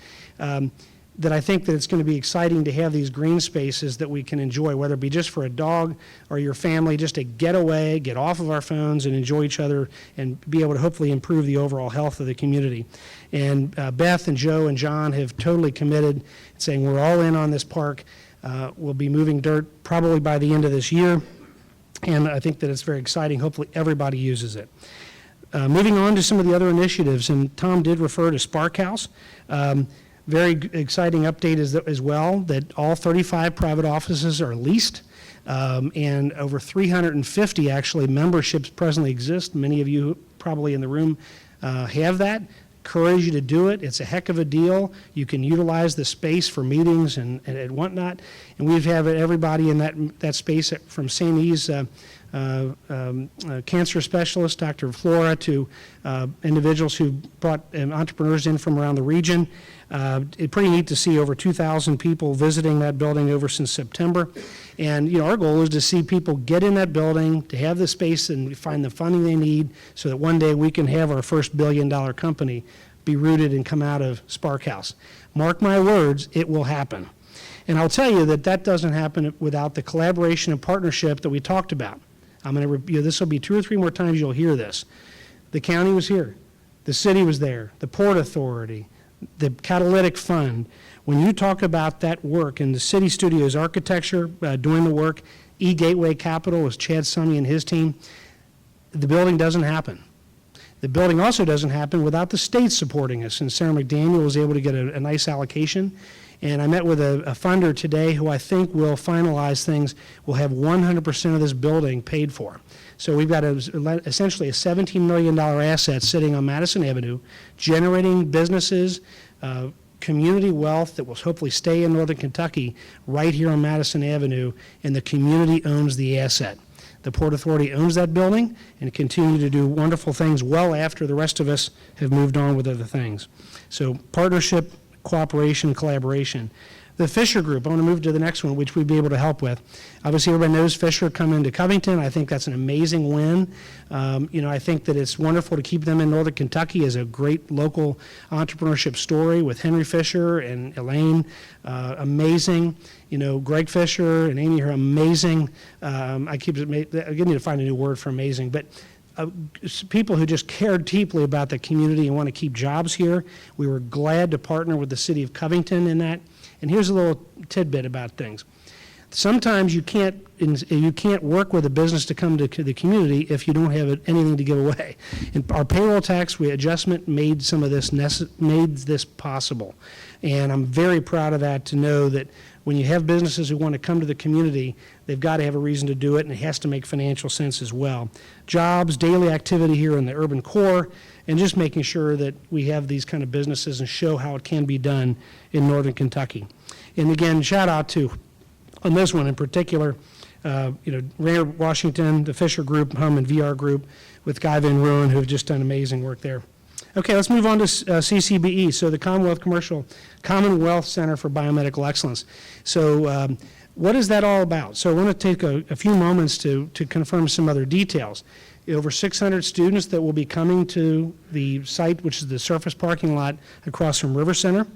that I think that it's going to be exciting to have these green spaces that we can enjoy, whether it be just for a dog or your family, just to get away, get off of our phones and enjoy each other and be able to hopefully improve the overall health of the community. And Beth and Joe and John have totally committed, saying we're all in on this park. We'll be moving dirt probably by the end of this year, and I think that it's very exciting. Hopefully everybody uses it. Moving on to some of the other initiatives, and Tom did refer to Spark House. Very exciting update as well, that all 35 private offices are leased, and over 350 actually memberships presently exist. Many of you probably in the room have that. Encourage you to do it. It's a heck of a deal. You can utilize the space for meetings and whatnot. And we've had everybody in that space from St. E's cancer specialist, Dr. Flora, to individuals who brought entrepreneurs in from around the region. It's pretty neat to see over 2,000 people visiting that building over since September. And, our goal is to see people get in that building, to have the space and find the funding they need so that one day we can have our first billion-dollar company be rooted and come out of Spark House. Mark my words, it will happen. And I'll tell you that doesn't happen without the collaboration and partnership that we talked about. I'm going to review, this will be 2 or 3 more times you'll hear this. The county was here. The city was there. The Port Authority, the Catalytic Fund. When you talk about that work and the City Studios architecture doing the work, E-Gateway Capital was Chad Summy and his team, the building doesn't happen. The building also doesn't happen without the state supporting us, and Sarah McDaniel was able to get a nice allocation. And I met with a funder today who I think will finalize things. We'll have 100% of this building paid for. So we've got essentially a $17 million asset sitting on Madison Avenue, generating businesses, community wealth that will hopefully stay in Northern Kentucky right here on Madison Avenue, and the community owns the asset. The Port Authority owns that building and continue to do wonderful things well after the rest of us have moved on with other things. So partnership, cooperation, collaboration. The Fisher Group, I want to move to the next one, which we'd be able to help with. Obviously, everybody knows Fisher come into Covington. I think that's an amazing win. I think that it's wonderful to keep them in Northern Kentucky as a great local entrepreneurship story with Henry Fisher and Elaine. Amazing. Greg Fisher and Amy are amazing. I need to find a new word for amazing, but people who just care deeply about the community and want to keep jobs here. We were glad to partner with the city of Covington in that. And here's a little tidbit about things. Sometimes you can't work with a business to come to the community if you don't have anything to give away. And our payroll tax adjustment made some of this made this possible. And I'm very proud of that, to know that when you have businesses who want to come to the community, they've got to have a reason to do it, and it has to make financial sense as well. Jobs, daily activity here in the urban core, and just making sure that we have these kind of businesses and show how it can be done in Northern Kentucky. And again, shout out to, on this one in particular, Raynard Washington, the Fisher Group, Home and VR Group, with Guy Van Ruin, who have just done amazing work there. Okay, let's move on to CCBE, so the Commonwealth Center for Biomedical Excellence. So what is that all about? So I want to take a few moments to confirm some other details. Over 600 students that will be coming to the site, which is the surface parking lot across from River Center.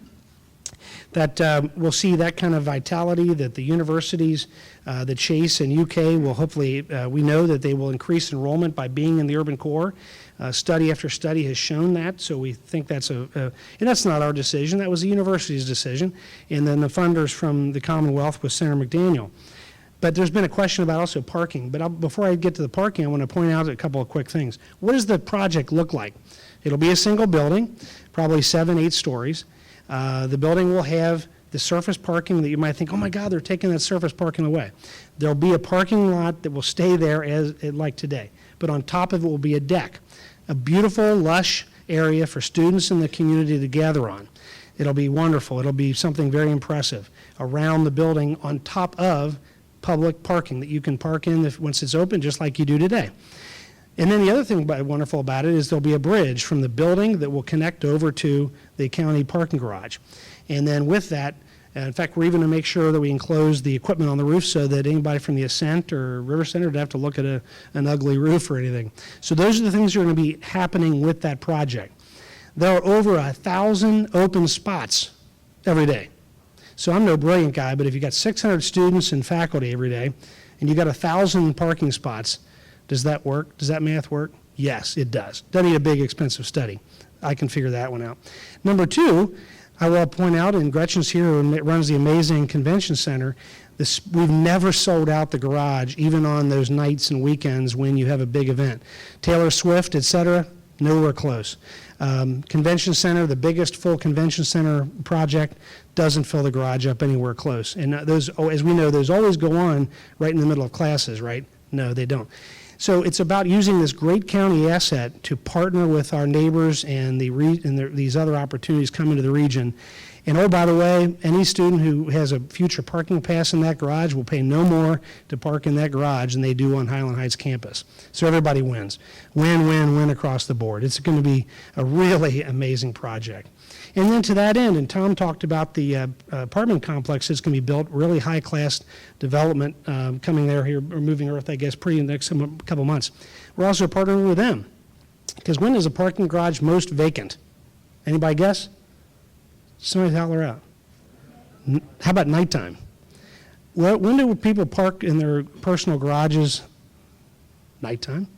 That we'll see that kind of vitality that the universities, the Chase and UK will hopefully, we know that they will increase enrollment by being in the urban core. Study after study has shown that, so we think that's and that's not our decision, that was the university's decision, and then the funders from the Commonwealth with Senator McDaniel. But there's been a question about also parking, but before I get to the parking, I want to point out a couple of quick things. What does the project look like? It'll be a single building, probably 7-8 stories. The building will have the surface parking that you might think, oh my God, they're taking that surface parking away. There'll be a parking lot that will stay there as like today, but on top of it will be a deck, a beautiful, lush area for students in the community to gather on. It'll be wonderful. It'll be something very impressive around the building on top of public parking that you can park in once it's open, just like you do today. And then the other thing wonderful about it is there'll be a bridge from the building that will connect over to the county parking garage. And then with that, in fact, we're even going to make sure that we enclose the equipment on the roof so that anybody from the Ascent or River Center would have to look at an ugly roof or anything. So those are the things that are going to be happening with that project. There are over 1,000 open spots every day. So I'm no brilliant guy, but if you got 600 students and faculty every day, and you got 1,000 parking spots, does that work? Does that math work? Yes, it does. Doesn't need a big, expensive study. I can figure that one out. Number two, I will point out, and Gretchen's here who runs the amazing convention center, we've never sold out the garage, even on those nights and weekends when you have a big event. Taylor Swift, et cetera, nowhere close. Convention center, the biggest full convention center project, doesn't fill the garage up anywhere close. And those, as we know, those always go on right in the middle of classes, right? No, they don't. So it's about using this great county asset to partner with our neighbors and these other opportunities coming to the region. And oh, by the way, any student who has a future parking pass in that garage will pay no more to park in that garage than they do on Highland Heights campus. So everybody wins. Win, win, win across the board. It's going to be a really amazing project. And then to that end, and Tom talked about the apartment complex that's going to be built, really high-class development coming there here, or moving earth, I guess, pretty in the next couple months. We're also partnering with them. Because when is a parking garage most vacant? Anybody guess? Somebody holler out. How about nighttime? Well, when do people park in their personal garages? Nighttime.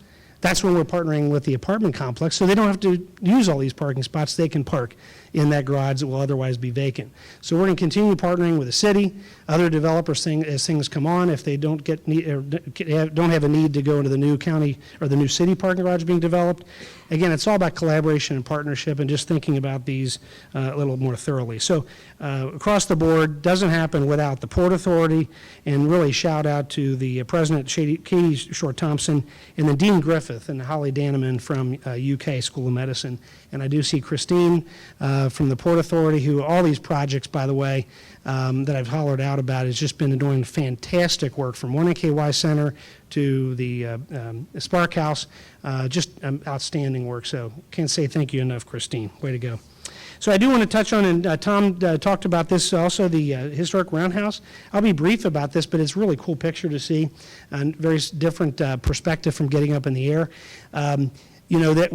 That's when we're partnering with the apartment complex, so they don't have to use all these parking spots. They can park in that garage that will otherwise be vacant. So we're going to continue partnering with the city, other developers as things come on. If they don't don't have a need to go into the new county or the new city parking garage being developed, again, it's all about collaboration and partnership and just thinking about these a little more thoroughly. So across the board, doesn't happen without the Port Authority, and really shout out to the President Katie Short-Thompson and then Dean Griffith and Holly Danneman from UK School of Medicine. And I do see Christine from the Port Authority, who all these projects, by the way, that I've hollered out about, has just been doing fantastic work from 1NKY Center to the Spark House, just outstanding work. So can't say thank you enough, Christine. Way to go. So I do want to touch on, and Tom talked about this also, the historic roundhouse. I'll be brief about this, but it's a really cool picture to see, and very different perspective from getting up in the air. You know, that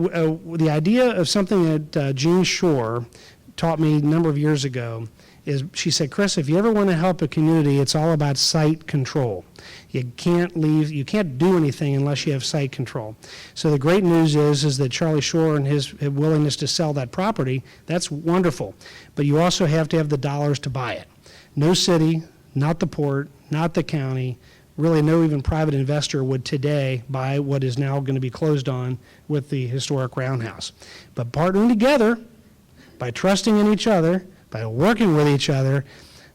the idea of something that Jean Shore taught me a number of years ago is, she said, Chris, if you ever want to help a community, it's all about site control. You can't do anything unless you have site control. So the great news is that Charlie Shore and his willingness to sell that property, that's wonderful. But you also have to have the dollars to buy it. No city, not the port, not the county, really no even private investor would today buy what is now going to be closed on with the historic roundhouse. But partnering together, by trusting in each other, by working with each other,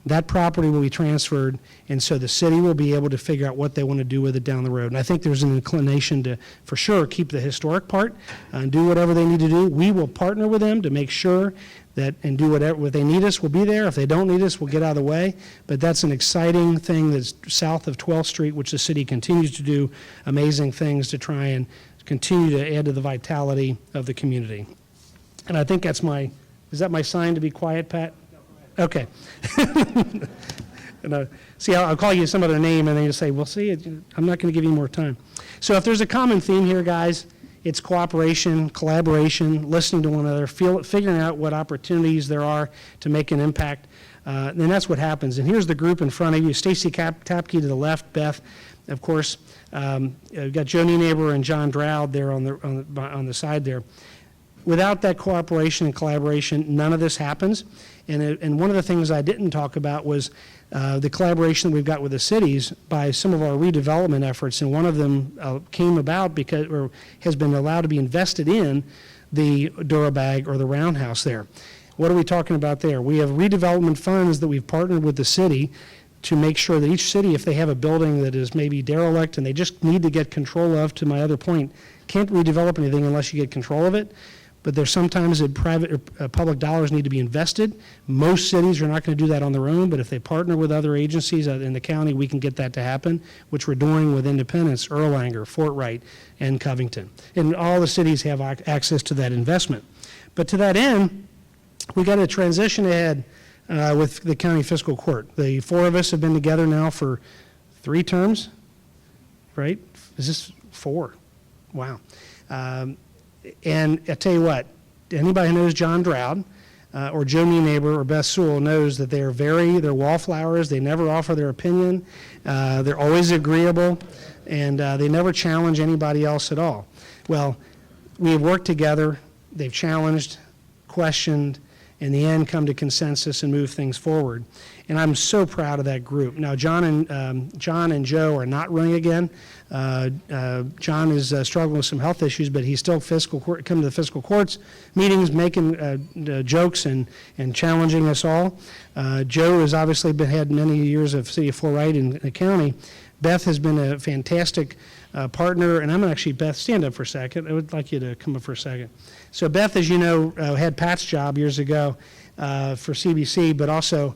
that property will be transferred, and so the city will be able to figure out what they want to do with it down the road. And I think there's an inclination to, for sure, keep the historic part and do whatever they need to do. We will partner with them to make sure that, and do whatever, if they need us, we'll be there. If they don't need us, we'll get out of the way. But that's an exciting thing that's south of 12th Street, which the city continues to do amazing things to try and continue to add to the vitality of the community. And I think that's is that my sign to be quiet, Pat? Okay. And, see, I'll call you some other name, and then you say, well, see, I'm not going to give you more time. So if there's a common theme here, guys, it's cooperation, collaboration, listening to one another, figuring out what opportunities there are to make an impact. And that's what happens. And here's the group in front of you. Stacy Tapke to the left, Beth, of course. We've got Joe Nienaber and John Dowd there on the side there. Without that cooperation and collaboration, none of this happens. And one of the things I didn't talk about was the collaboration that we've got with the cities by some of our redevelopment efforts. And one of them came about because, or has been allowed to be invested in the Durabag or the Roundhouse there. What are we talking about there? We have redevelopment funds that we've partnered with the city to make sure that each city, if they have a building that is maybe derelict and they just need to get control of, to my other point, can't redevelop anything unless you get control of it. but there's sometimes that private or public dollars need to be invested. Most cities are not going to do that on their own, but if they partner with other agencies in the county, we can get that to happen, which we're doing with Independence, Erlanger, Fort Wright, and Covington. And all the cities have access to that investment. But to that end, we got to transition ahead with the county fiscal court. The four of us have been together now for 3 terms, right? Is this 4? Wow. And I tell you what, anybody who knows John Dowd or Joe Neighbor or Beth Sewell knows that they're wallflowers. They never offer their opinion. They're always agreeable, and they never challenge anybody else at all. Well, we have worked together. They've challenged, questioned, in the end come to consensus and move things forward. And I'm so proud of that group. Now, John and Joe are not running again. John is struggling with some health issues, but he's still come to the fiscal courts meetings, making jokes and challenging us all. Joe has obviously had many years of City of Fort Wright in the county. Beth has been a fantastic partner, and I'm going to actually, Beth, stand up for a second. I would like you to come up for a second. So Beth, as you know, had Pat's job years ago for CBC, but also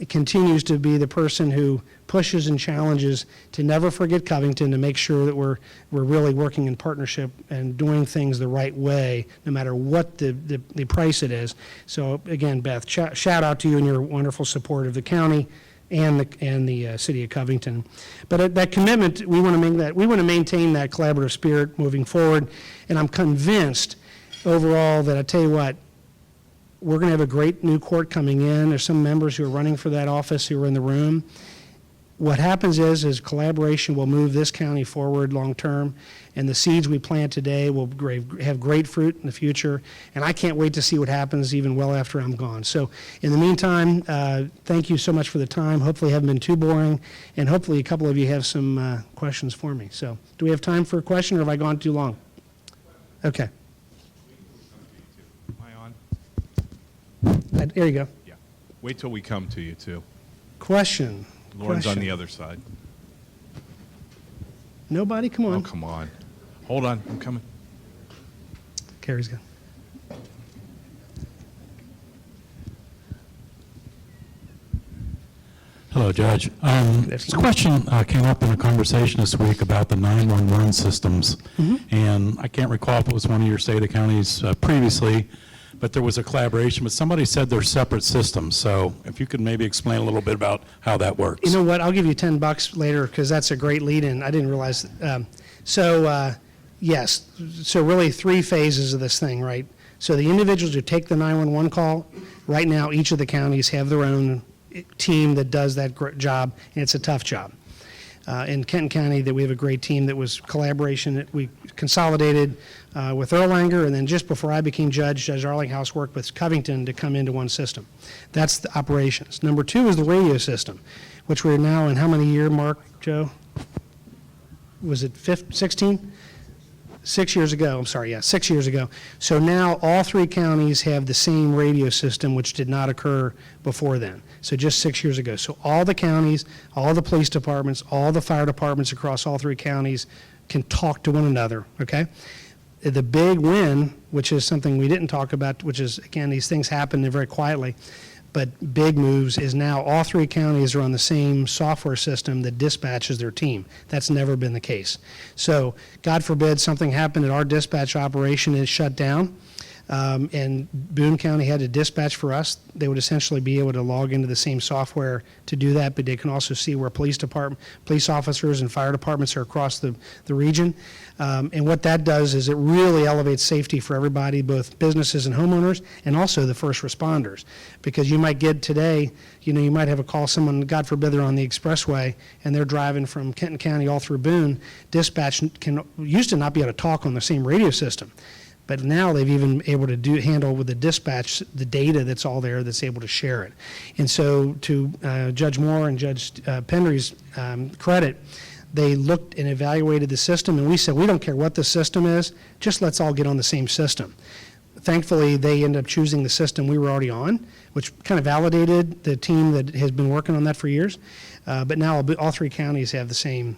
continues to be the person who pushes and challenges to never forget Covington, to make sure that we're really working in partnership and doing things the right way, no matter what the price it is. So again, Beth, shout out to you and your wonderful support of the county and the city of Covington. But that commitment, we want to maintain that collaborative spirit moving forward. And I'm convinced overall that, I tell you what, we're going to have a great new court coming in. There's some members who are running for that office who are in the room. What happens is collaboration will move this county forward long term, and the seeds we plant today will have great fruit in the future. And I can't wait to see what happens even well after I'm gone. So in the meantime, thank you so much for the time. Hopefully I haven't been too boring, and hopefully a couple of you have some questions for me. So do we have time for a question, or have I gone too long? Okay. Am I on? There you go. Yeah. Wait till we come to you, too. Question. Lauren's on Question. the other side. Nobody? Come on. Oh, come on. Hold on. I'm coming. Carrie's good. Hello, Judge. This question came up in a conversation this week about the 911 systems, and I can't recall if it was one of your state of counties previously, but there was a collaboration, but somebody said they're separate systems, so if you could maybe explain a little bit about how that works. You know what? I'll give you $10 later because that's a great lead-in. I didn't realize. Yes. So really 3 phases of this thing, right? So the individuals who take the 911 call, right now each of the counties have their own team that does that job, and it's a tough job. In Kenton County, that we have a great team that was collaboration that we consolidated with Erlanger, and then just before I became judge, Judge Arlinghouse worked with Covington to come into one system. That's the operations. Number 2 is the radio system, which we're now in how many year mark, Joe? Was it 16? 6 years ago, I'm sorry, yeah, 6 years ago. So now all 3 counties have the same radio system, which did not occur before then. So just 6 years ago. So all the counties, all the police departments, all the fire departments across all 3 counties can talk to one another, okay? The big win, which is something we didn't talk about, which is, again, these things happen very quietly, but big moves is now all 3 counties are on the same software system that dispatches their team. That's never been the case. So God forbid something happened at our dispatch operation is shut down, and Boone County had to dispatch for us. They would essentially be able to log into the same software to do that, but they can also see where police officers and fire departments are across the region. And what that does is it really elevates safety for everybody, both businesses and homeowners, and also the first responders. Because you might get today, you might have a call, someone, God forbid, they're on the expressway, and they're driving from Kenton County all through Boone. Dispatch used to not be able to talk on the same radio system. But now they've even able to handle with the dispatch the data that's all there that's able to share it. And so to Judge Moore and Judge Pendry's credit, they looked and evaluated the system, and we said, we don't care what the system is, just let's all get on the same system. Thankfully, they ended up choosing the system we were already on, which kind of validated the team that has been working on that for years. But now all 3 counties have the same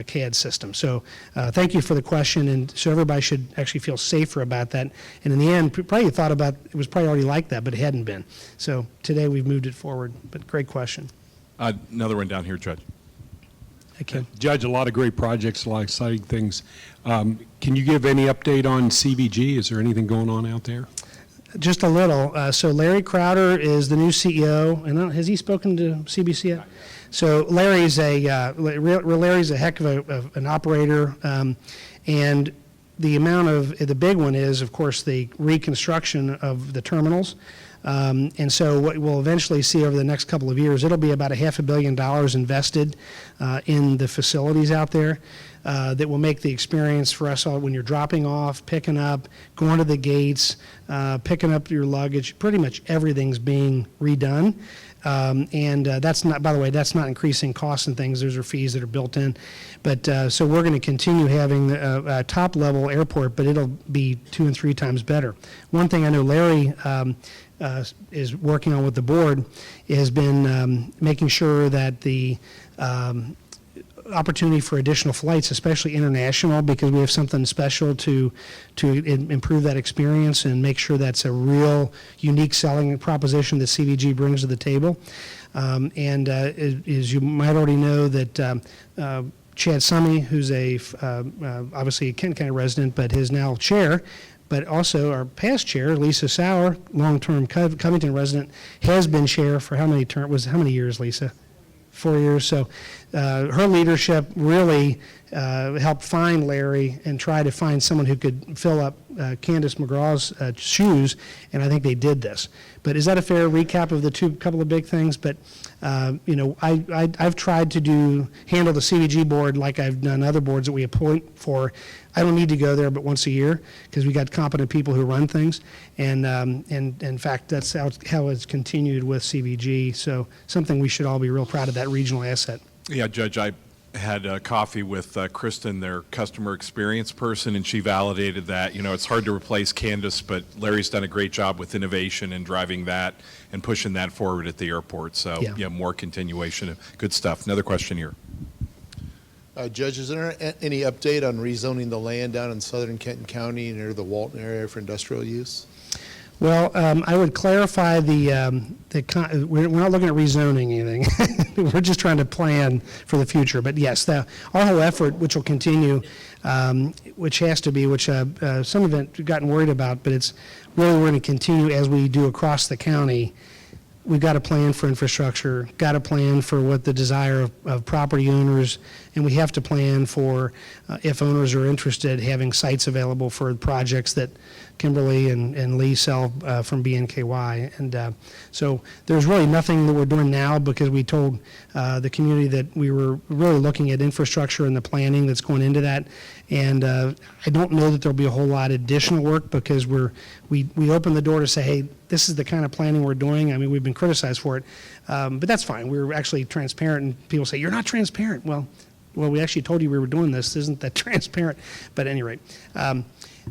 CAD system. So thank you for the question, and so everybody should actually feel safer about that. And in the end, probably thought about, it was probably already like that, but it hadn't been. So today we've moved it forward, but great question. Another one down here, Judge. Okay. Judge, a lot of great projects, a lot of exciting things. Can you give any update on CVG? Is there anything going on out there? Just a little. So Larry Crowder is the new CEO, and has he spoken to CBC yet? So Larry's a heck of an operator, and the amount of, the big one is, of course, the reconstruction of the terminals. And so what we'll eventually see over the next couple of years, it'll be about $500 million invested in the facilities out there that will make the experience for us all, when you're dropping off, picking up, going to the gates, picking up your luggage, pretty much everything's being redone. And that's not, by the way, that's not increasing costs and things. Those are fees that are built in. But so we're going to continue having a top-level airport, but it'll be 2 and 3 times better. One thing I know Larry is working on with the board has been making sure that the opportunity for additional flights, especially international, because we have something special to improve that experience and make sure that's a real unique selling proposition that CVG brings to the table. And as you might already know, that Chad Summey, who's obviously a Kent County resident, but is now chair, but also our past chair, Lisa Sauer, long-term Covington resident, has been chair for how many years, Lisa? 4 years. So her leadership really helped find Larry and try to find someone who could fill up Candace McGraw's shoes, and I think they did this. But is that a fair recap of the couple of big things? But you know, I've tried to handle the CVG board like I've done other boards that we appoint for. I don't need to go there but once a year because we got competent people who run things, and in fact that's how it's continued with CVG. So something we should all be real proud of, that regional asset. Yeah, Judge, I had coffee with Kristen, their customer experience person, and she validated that. You know, it's hard to replace Candace, but Larry's done a great job with innovation and driving that and pushing that forward at the airport. So, yeah, more continuation of good stuff. Another question here. Judge, is there any update on rezoning the land down in southern Kenton County near the Walton area for industrial use? Well, I would clarify we're not looking at rezoning anything. We're just trying to plan for the future. But yes, our whole effort, which will continue, which has to be, which some of it we've gotten worried about, but it's really we're going to continue as we do across the county. We've got to plan for infrastructure, got to plan for what the desire of property owners, and we have to plan for, if owners are interested, having sites available for projects that Kimberly and Lee sell from BNKY. And so there's really nothing that we're doing now because we told the community that we were really looking at infrastructure and the planning that's going into that. And I don't know that there'll be a whole lot of additional work because we opened the door to say, hey, this is the kind of planning we're doing. I mean, we've been criticized for it, but that's fine. We're actually transparent, and people say, you're not transparent. Well, we actually told you we were doing this. Isn't that transparent? But at any rate,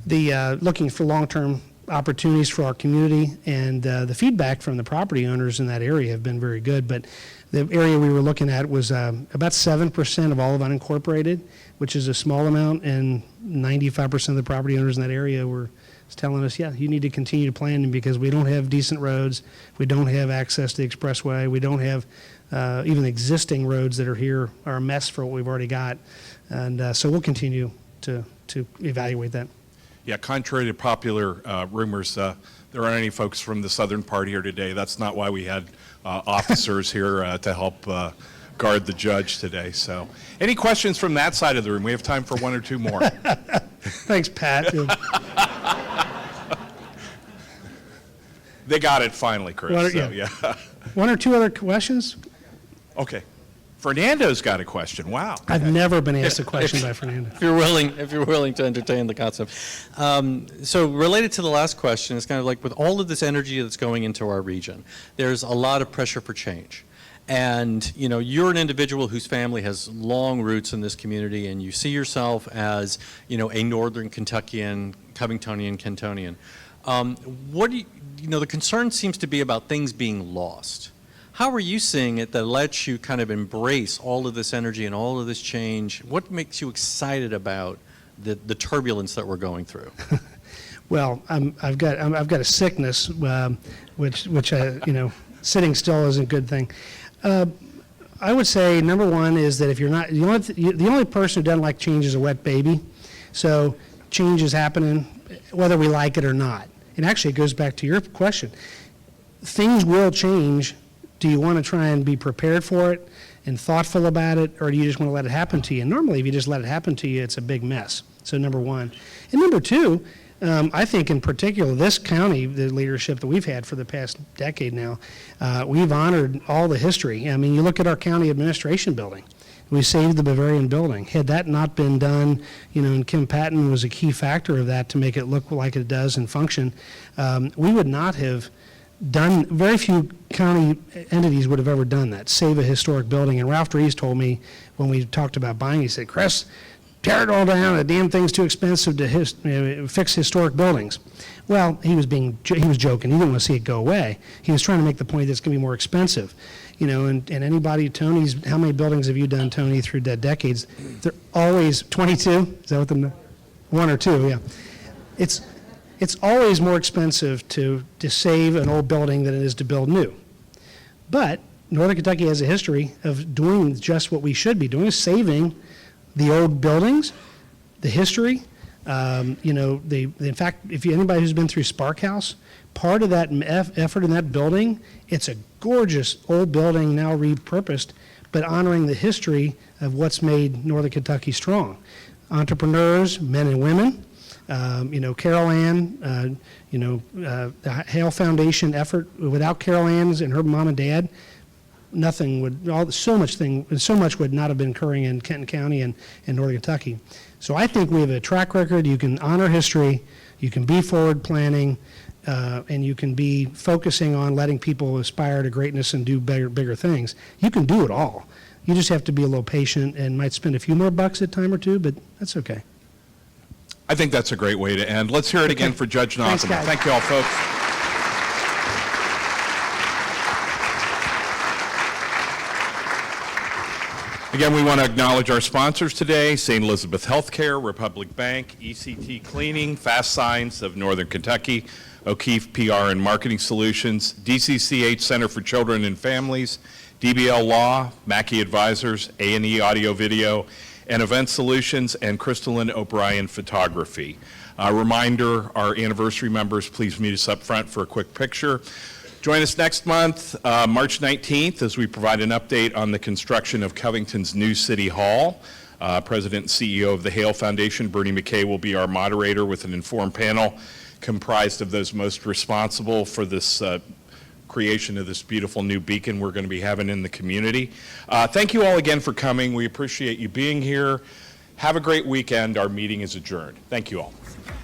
looking for long-term opportunities for our community, and the feedback from the property owners in that area have been very good. But the area we were looking at was about 7% of all of unincorporated, which is a small amount, and 95% of the property owners in that area were telling us, yeah, you need to continue planning because we don't have decent roads, we don't have access to the expressway, we don't have even existing roads that are here are a mess for what we've already got. And so we'll continue to evaluate that. Yeah, contrary to popular rumors, there aren't any folks from the southern part here today. That's not why we had officers here to help guard the judge today. So, any questions from that side of the room? We have time for one or two more. Thanks, Pat. They got it finally, Chris. Yeah. One or two other questions? Okay. Fernando's got a question. Wow. I've never been asked a question by Fernando. If you're willing to entertain the concept. So related to the last question, it's kind of like with all of this energy that's going into our region, there's a lot of pressure for change. And, you know, you're an individual whose family has long roots in this community, and you see yourself as, you know, a Northern Kentuckian, Covingtonian, Kentonian. What do you know, the concern seems to be about things being lost. How are you seeing it that lets you kind of embrace all of this energy and all of this change? What makes you excited about the turbulence that we're going through? Well, I've got a sickness, which sitting still isn't a good thing. I would say number one is that if you're not the only person who doesn't like change is a wet baby, so change is happening whether we like it or not. And actually, it goes back to your question. Things will change. Do you want to try and be prepared for it and thoughtful about it, or do you just want to let it happen to you? And normally, if you just let it happen to you, it's a big mess. So number one. And number two, I think in particular, this county, the leadership that we've had for the past decade now, we've honored all the history. I mean, you look at our county administration building. We saved the Bavarian building. Had that not been done, and Kim Patton was a key factor of that to make it look like it does and function, we would not have done, very few county entities would have ever done that, save a historic building. And Ralph Dries told me when we talked about buying, he said, Chris, tear it all down, the damn thing's too expensive to fix historic buildings. Well, he was joking. He didn't want to see it go away. He was trying to make the point that it's going to be more expensive. And anybody, Tony's, how many buildings have you done, Tony, through the decades? They're always 22? Is that what the, one or two, yeah. It's always more expensive to save an old building than it is to build new. But Northern Kentucky has a history of doing just what we should be doing, is saving the old buildings, the history. In fact, if anybody who's been through Spark House, part of that effort in that building, it's a gorgeous old building now repurposed, but honoring the history of what's made Northern Kentucky strong. Entrepreneurs, men and women, Carol Ann, the Hale Foundation effort. Without Carol Ann's and her mom and dad, nothing would, so much would not have been occurring in Kenton County and Northern Kentucky. So I think we have a track record. You can honor history, you can be forward planning, and you can be focusing on letting people aspire to greatness and do bigger things. You can do it all. You just have to be a little patient and might spend a few more bucks a time or two, but that's okay. I think that's a great way to end. Let's hear it again for Judge Knockham. Thanks, guys. Thank you all, folks. Again, we want to acknowledge our sponsors today: St. Elizabeth Healthcare, Republic Bank, ECT Cleaning, Fast Signs of Northern Kentucky, O'Keefe PR and Marketing Solutions, DCCH Center for Children and Families, DBL Law, Mackey Advisors, A&E Audio Video, and Event Solutions, and Crystalline O'Brien Photography. A reminder, our anniversary members, please meet us up front for a quick picture. Join us next month, March 19th, as we provide an update on the construction of Covington's new City Hall. President and CEO of the Hale Foundation, Bernie McKay, will be our moderator with an informed panel comprised of those most responsible for this creation of this beautiful new beacon we're going to be having in the community. Thank you all again for coming. We appreciate you being here. Have a great weekend. Our meeting is adjourned. Thank you all.